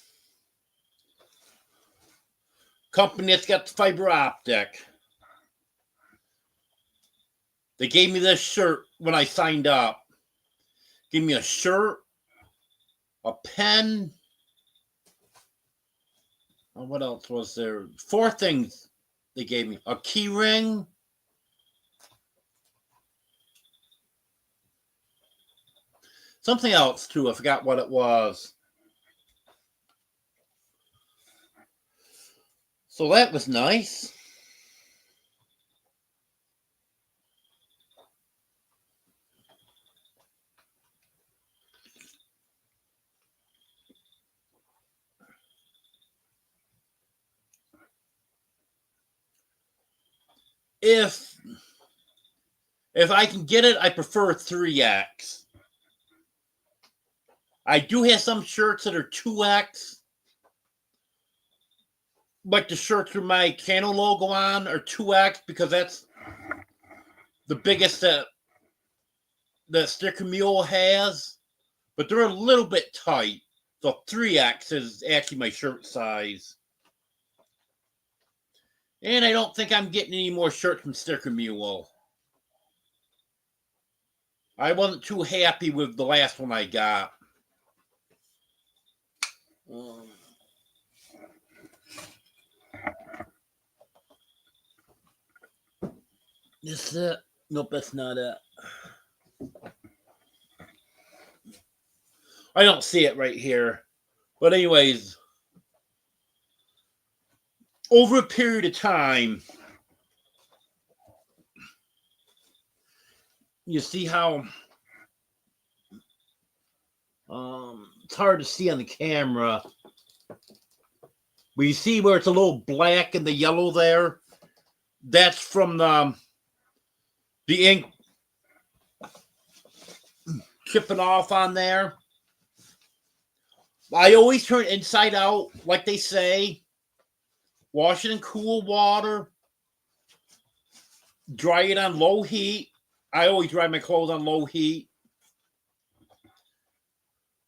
Company that's got the fiber optic. They gave me this shirt when I signed up. Gave me a shirt, a pen. What else was there? 4 things they gave me. A key ring. Something else too. I forgot what it was. So that was nice. If I can get it, I prefer 3X. I do have some shirts that are 2X. like the shirts with my channel logo on are 2X because that's the biggest that Sticker Mule has, but they're a little bit tight. So 3X is actually my shirt size. And I don't think I'm getting any more shirts from Sticker Mule. I wasn't too happy with the last one I got. This it? Nope, that's not it. I don't see it right here. But anyways, over a period of time, you see how it's hard to see on the camera. But you see where it's a little black and the yellow there? That's from the ink chipping off on there. I always turn it inside out, like they say. Wash it in cool water. Dry it on low heat. I always dry my clothes on low heat.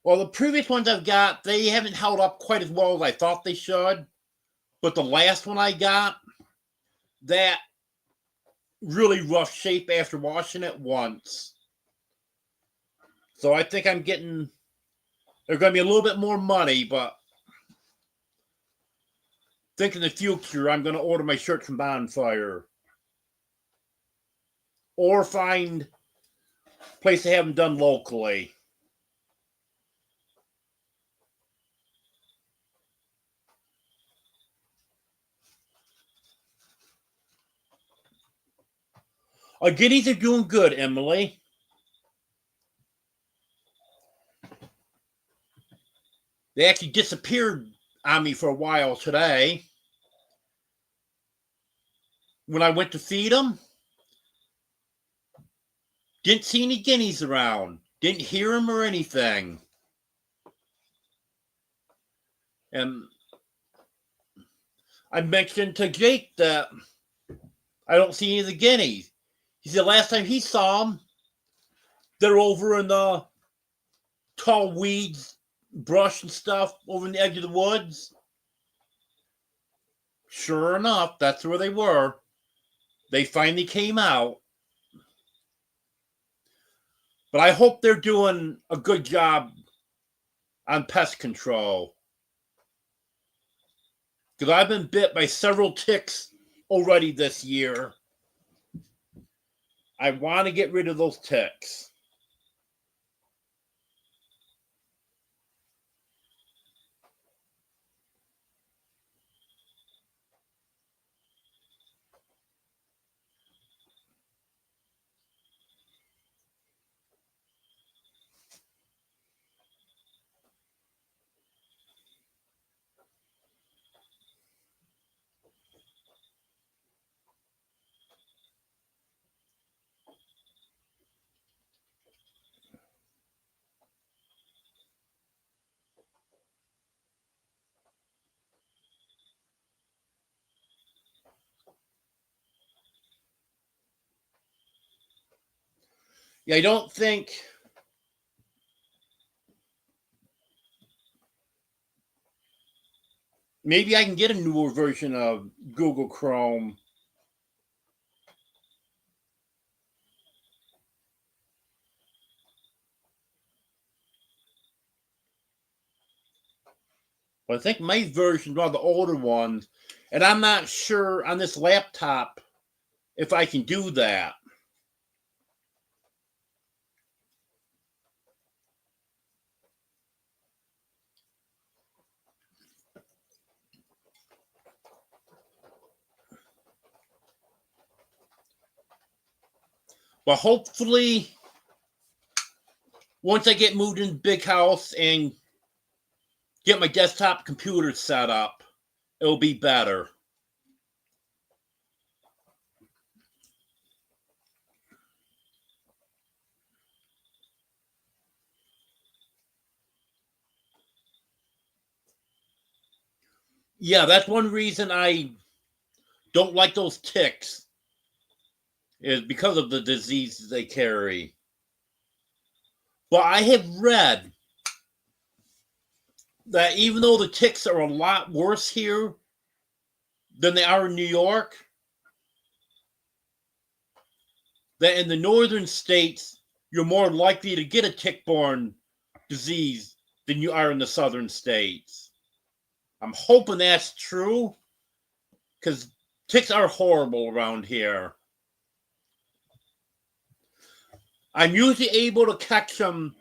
Well, the previous ones I've got, they haven't held up quite as well as I thought they should. But the last one I got, that really rough shape after washing it once. So I think I'm getting, they're going to be a little bit more money, but I think in the future I'm going to order my shirt from Bonfire. Or find a place to have them done locally. Our guineas are doing good, Emily. They actually disappeared on me for a while today. When I went to feed them, didn't see any guineas around. Didn't hear them or anything. And I mentioned to Jake that I don't see any of the guineas. He said last time he saw them, they're over in the tall weeds, brush and stuff over in the edge of the woods. Sure enough, that's where they were. They finally came out. But I hope they're doing a good job on pest control. Because I've been bit by several ticks already this year. I want to get rid of those ticks. Yeah, I don't think maybe I can get a newer version of Google Chrome. But I think my version is one of the older ones. And I'm not sure on this laptop if I can do that. But hopefully, once I get moved in the big house and get my desktop computer set up, it'll be better. Yeah, that's one reason I don't like those ticks, is because of the diseases they carry. But I have read that even though the ticks are a lot worse here than they are in New York, that in the northern states, you're more likely to get a tick-borne disease than you are in the southern states. I'm hoping that's true, because ticks are horrible around here. I'm usually able to catch them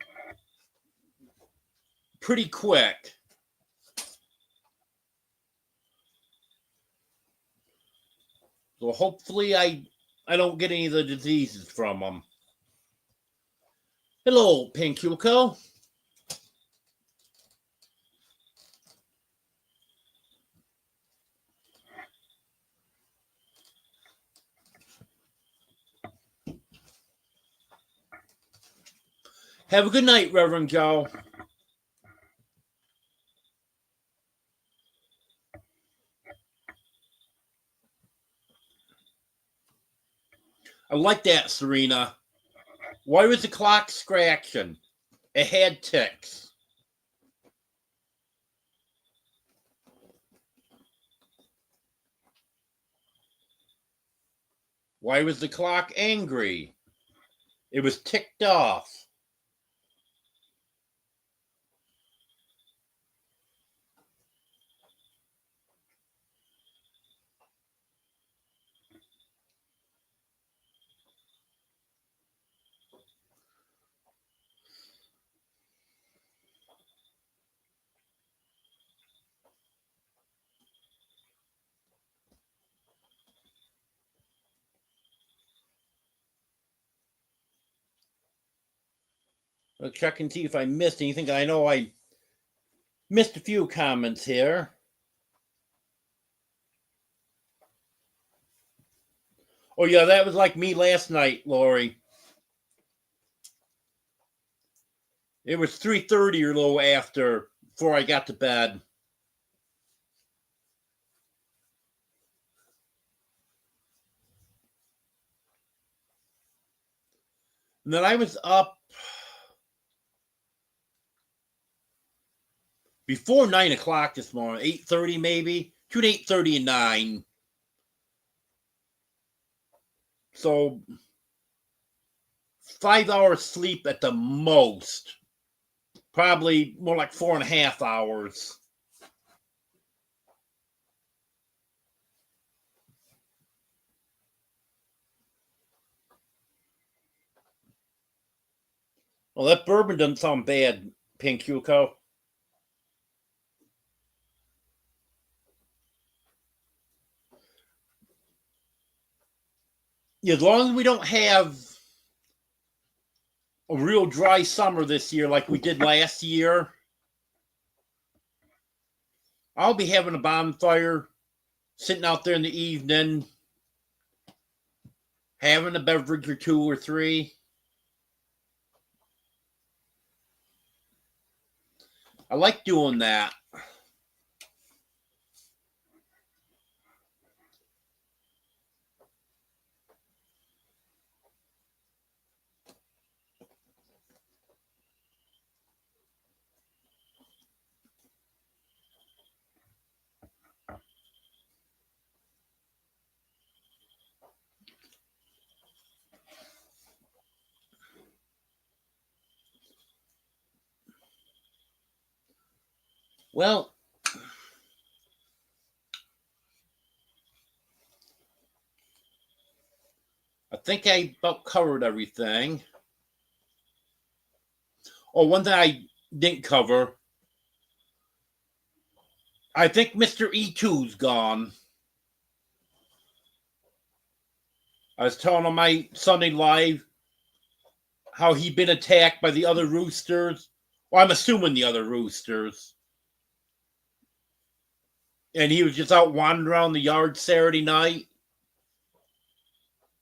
pretty quick. So hopefully I don't get any of the diseases from them. Hello, Pinkuko. Have a good night, Reverend Joe. I like that, Serena. Why was the clock scratching? It had ticks. Why was the clock angry? It was ticked off. I'll check and see if I missed anything. I know I missed a few comments here. Oh yeah, that was like me last night, Lori. It was 3:30 or a little after before I got to bed. And then I was up before 9 o'clock this morning, 8:30 maybe, between 8:30 and 9. So 5 hours sleep at the most. Probably more like 4.5 hours. Well, that bourbon doesn't sound bad, Pink Yuko. As long as we don't have a real dry summer this year like we did last year, I'll be having a bonfire, sitting out there in the evening, having a beverage or two or three. I like doing that. Well, I think I about covered everything. Oh, one thing I didn't cover. I think Mr. E2's gone. I was telling on my Sunday Live how he'd been attacked by the other roosters. Well, I'm assuming the other roosters. And he was just out wandering around the yard Saturday night.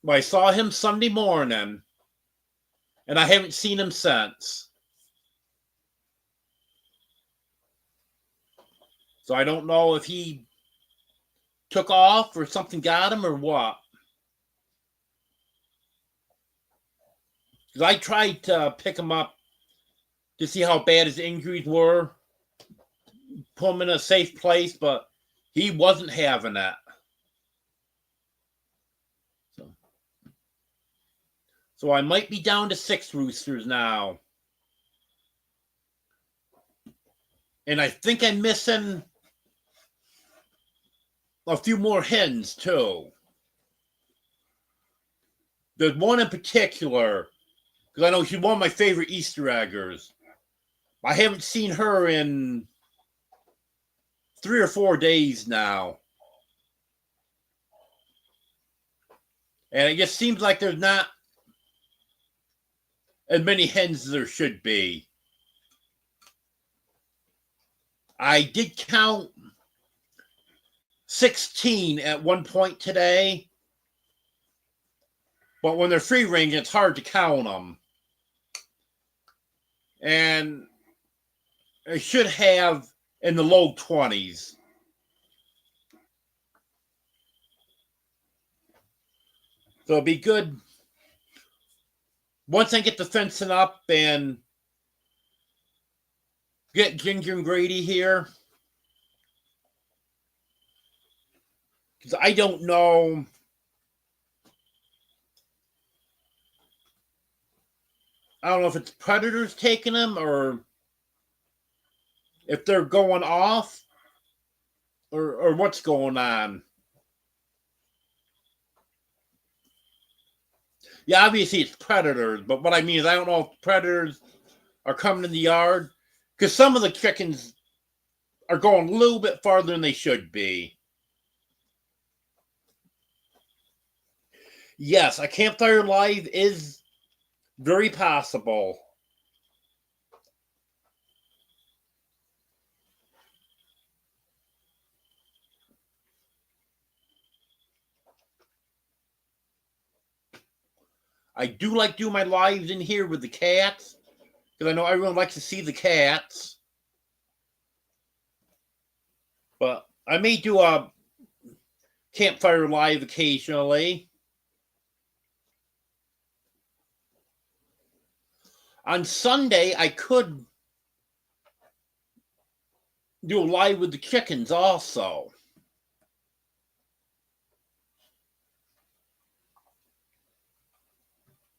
Well, I saw him Sunday morning, and I haven't seen him since. So I don't know if he took off or something got him or what. Because I tried to pick him up to see how bad his injuries were, put him in a safe place, but he wasn't having that. So I might be down to 6 roosters now. And I think I'm missing a few more hens, too. There's one in particular, because I know she's one of my favorite Easter eggers. I haven't seen her in 3 or 4 days now. And it just seems like there's not as many hens as there should be. I did count 16 at one point today. But when they're free range, it's hard to count them. And it should have in the low 20s. So it'll be good once I get the fencing up and get Ginger and Grady here. Because I don't know. I don't know if it's predators taking them or if they're going off or what's going on. Yeah, obviously it's predators, but what I mean is I don't know if predators are coming in the yard because some of the chickens are going a little bit farther than they should be. Yes, a campfire live is very possible. I do like doing my lives in here with the cats because I know everyone likes to see the cats. But I may do a campfire live occasionally. On Sunday, I could do a live with the chickens also.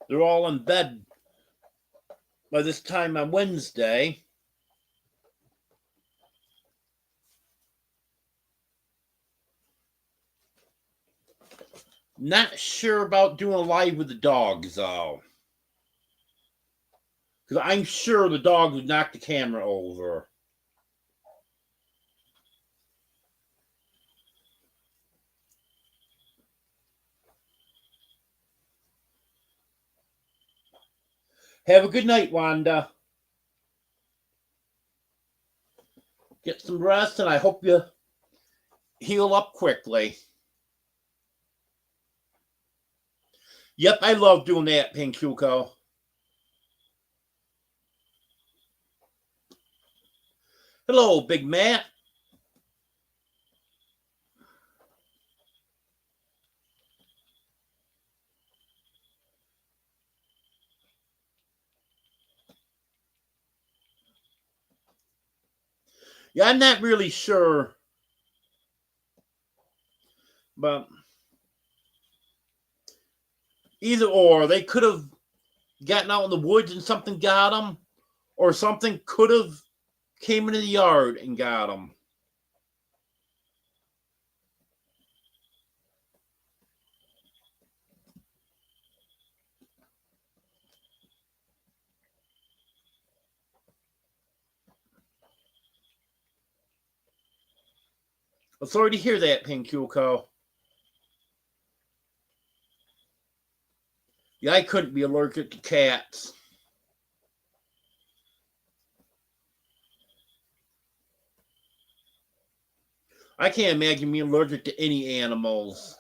They're all in bed by this time on Wednesday. Not sure about doing a live with the dogs, though. Because I'm sure the dog would knock the camera over. Have a good night, Wanda. Get some rest, and I hope you heal up quickly. Yep, I love doing that, Pinchuko. Hello, Big Matt. Yeah, I'm not really sure, but either or, they could have gotten out in the woods and something got them, or something could have came into the yard and got them. I'm sorry to hear that, Pinchuko. Yeah, I couldn't be allergic to cats. I can't imagine being allergic to any animals.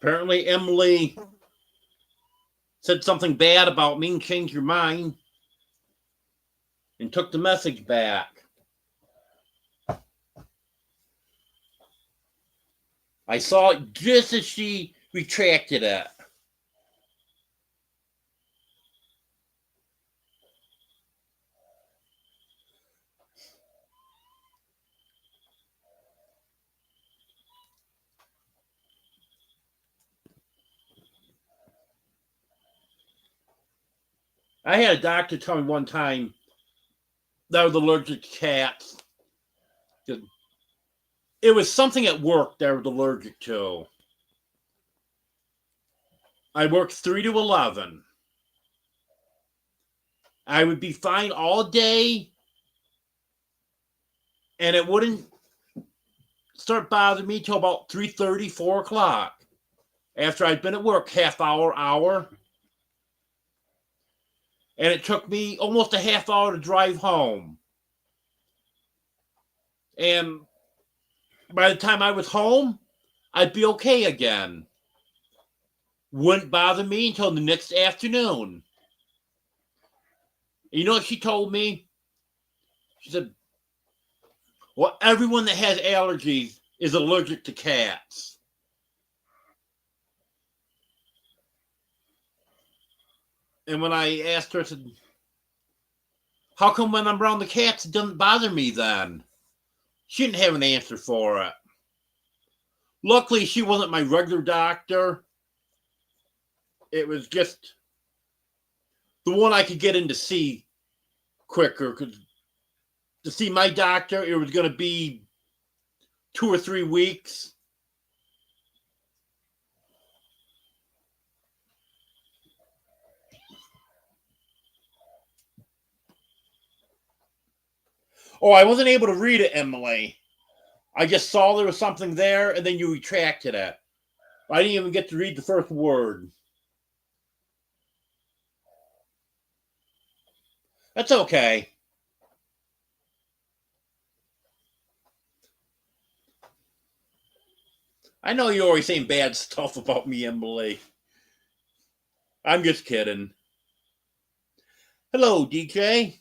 Apparently, Emily said something bad about me and changed your mind and took the message back. I saw it just as she retracted it. I had a doctor tell me one time that I was allergic to cats. It was something at work that I was allergic to. I worked 3 to 11. I would be fine all day, and it wouldn't start bothering me till about 3:30, 4 o'clock. After I'd been at work half hour. And it took me almost a half hour to drive home. And by the time I was home, I'd be okay again. Wouldn't bother me until the next afternoon. You know what she told me? She said, well, everyone that has allergies is allergic to cats. And when I asked her, I said, how come when I'm around the cats it doesn't bother me then? She didn't have an answer for it. Luckily, she wasn't my regular doctor. It was just the one I could get in to see quicker. Because to see my doctor, it was going to be 2 or 3 weeks. Oh, I wasn't able to read it, Emily. I just saw there was something there, and then you retracted it. I didn't even get to read the first word. That's okay. I know you're always saying bad stuff about me, Emily. I'm just kidding. Hello, DJ.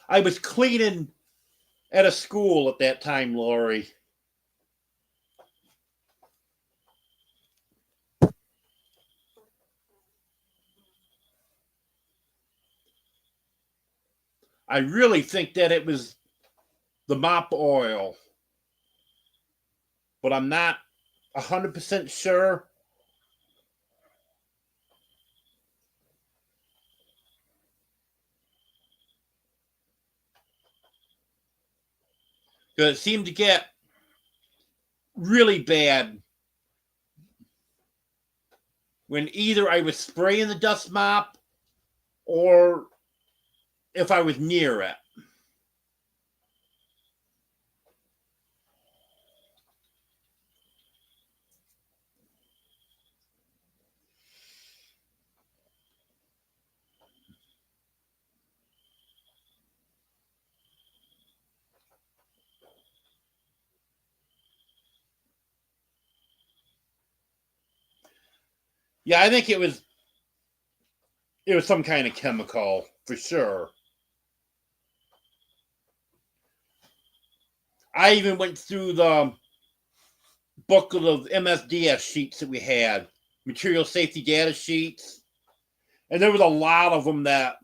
I was cleaning at a school at that time, Lori. I really think that it was the mop oil, but I'm not 100% sure. Because it seemed to get really bad when either I was spraying the dust mop or if I was near it. Yeah, I think it was some kind of chemical for sure. I even went through the book of MSDS sheets that we had, material safety data sheets, and there was a lot of them that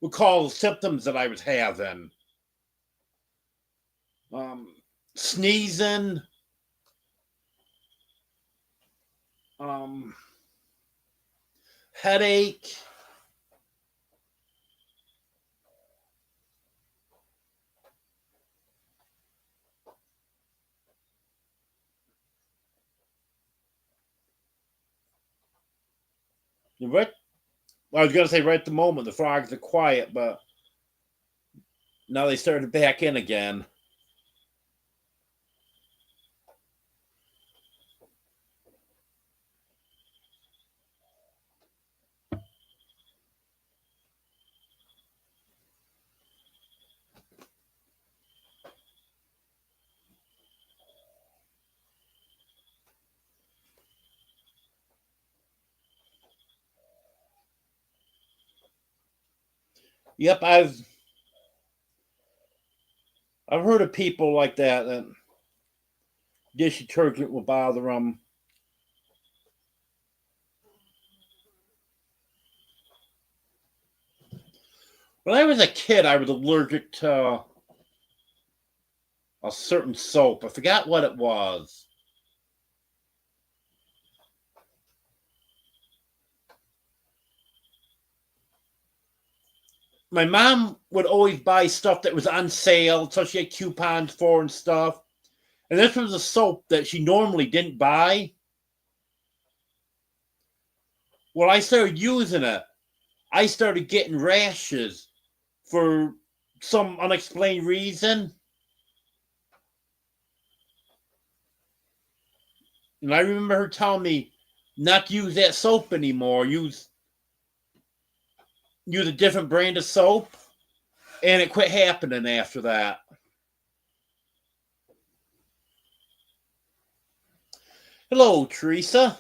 would call the symptoms that I was having. Um, Sneezing, um, headache. Right, I was going to say right at the moment the frogs are quiet, but now they started back in again. Yep, I've heard of people like that dish detergent will bother them. When I was a kid, I was allergic to a certain soap. I forgot what it was. My mom would always buy stuff that was on sale, so she had coupons for and stuff. And this was a soap that she normally didn't buy. When I started using it, I started getting rashes for some unexplained reason. And I remember her telling me not to use that soap anymore. Use a different brand of soap. And it quit happening after that. Hello, Teresa.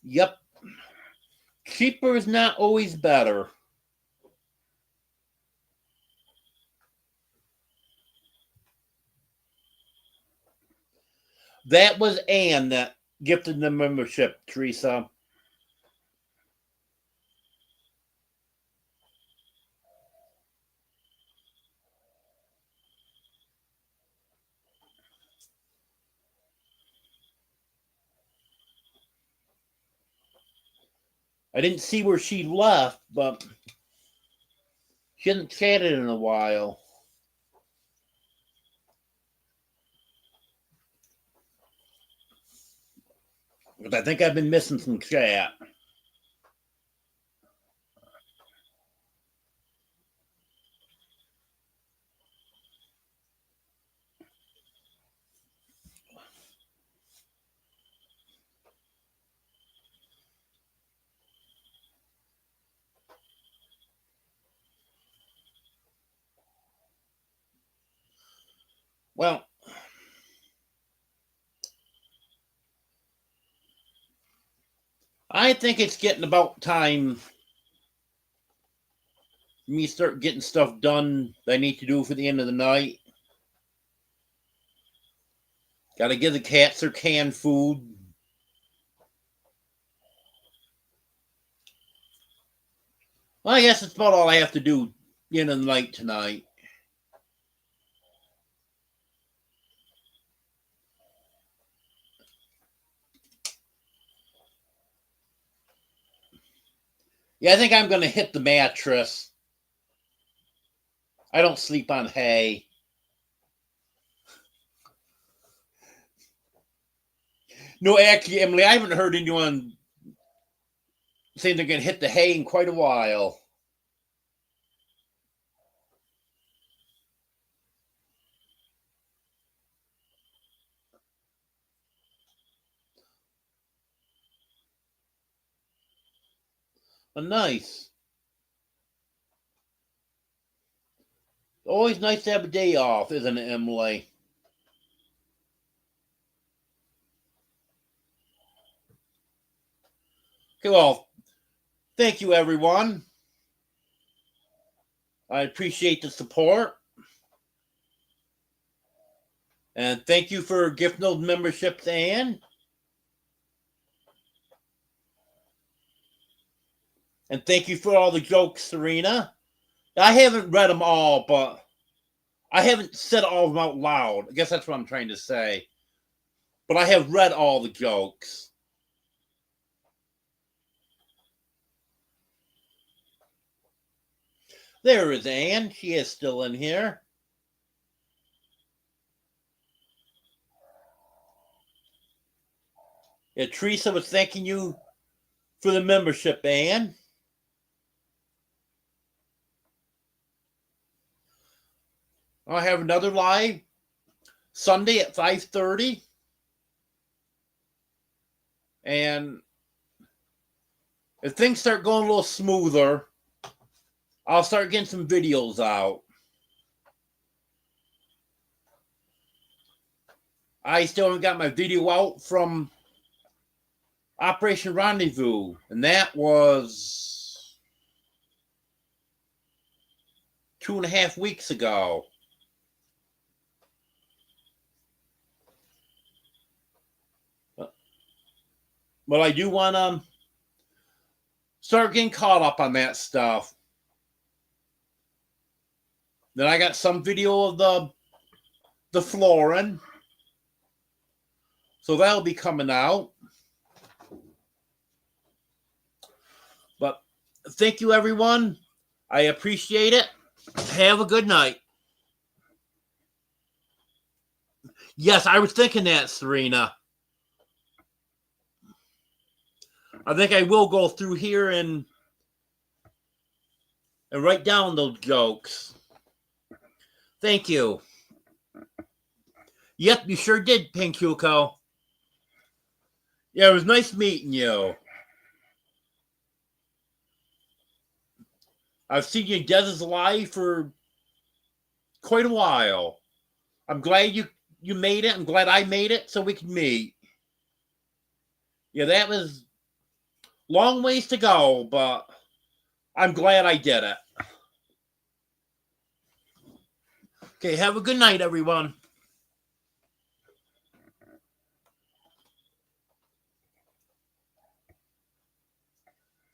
Yep. Cheaper is not always better. That was Anne that gifted the membership, Teresa. I didn't see where she left, but she hasn't chatted in a while. But I think I've been missing some chat. Well, I think it's getting about time me start getting stuff done that I need to do for the end of the night. Gotta give the cats their canned food. Well, I guess that's about all I have to do in the night tonight. Yeah, I think I'm gonna hit the mattress. I don't sleep on hay. No, actually, Emily, I haven't heard anyone saying they're gonna hit the hay in quite a while. But nice. Always nice to have a day off, isn't it, Emily? Okay, well, thank you, everyone. I appreciate the support. And thank you for gift node memberships, Anne. And thank you for all the jokes, Serena. I haven't read them all, but I haven't said all of them out loud. I guess that's what I'm trying to say. But I have read all the jokes. There is Anne. She is still in here. Yeah, Teresa was thanking you for the membership, Ann. I'll have another live Sunday at 5:30. And if things start going a little smoother, I'll start getting some videos out. I still haven't got my video out from Operation Rendezvous, and that was 2.5 weeks ago. But I do want to start getting caught up on that stuff. Then I got some video of the flooring, so that'll be coming out. But thank you, everyone. I appreciate it. Have a good night. Yes, I was thinking that, Serena. I think I will go through here and write down those jokes. Thank you. Yep, you sure did, Pink Huko. Yeah, it was nice meeting you. I've seen you in Des's Live for quite a while. I'm glad you made it. I'm glad I made it so we could meet. Yeah, that was long ways to go, but I'm glad I did it. Okay, have a good night, everyone.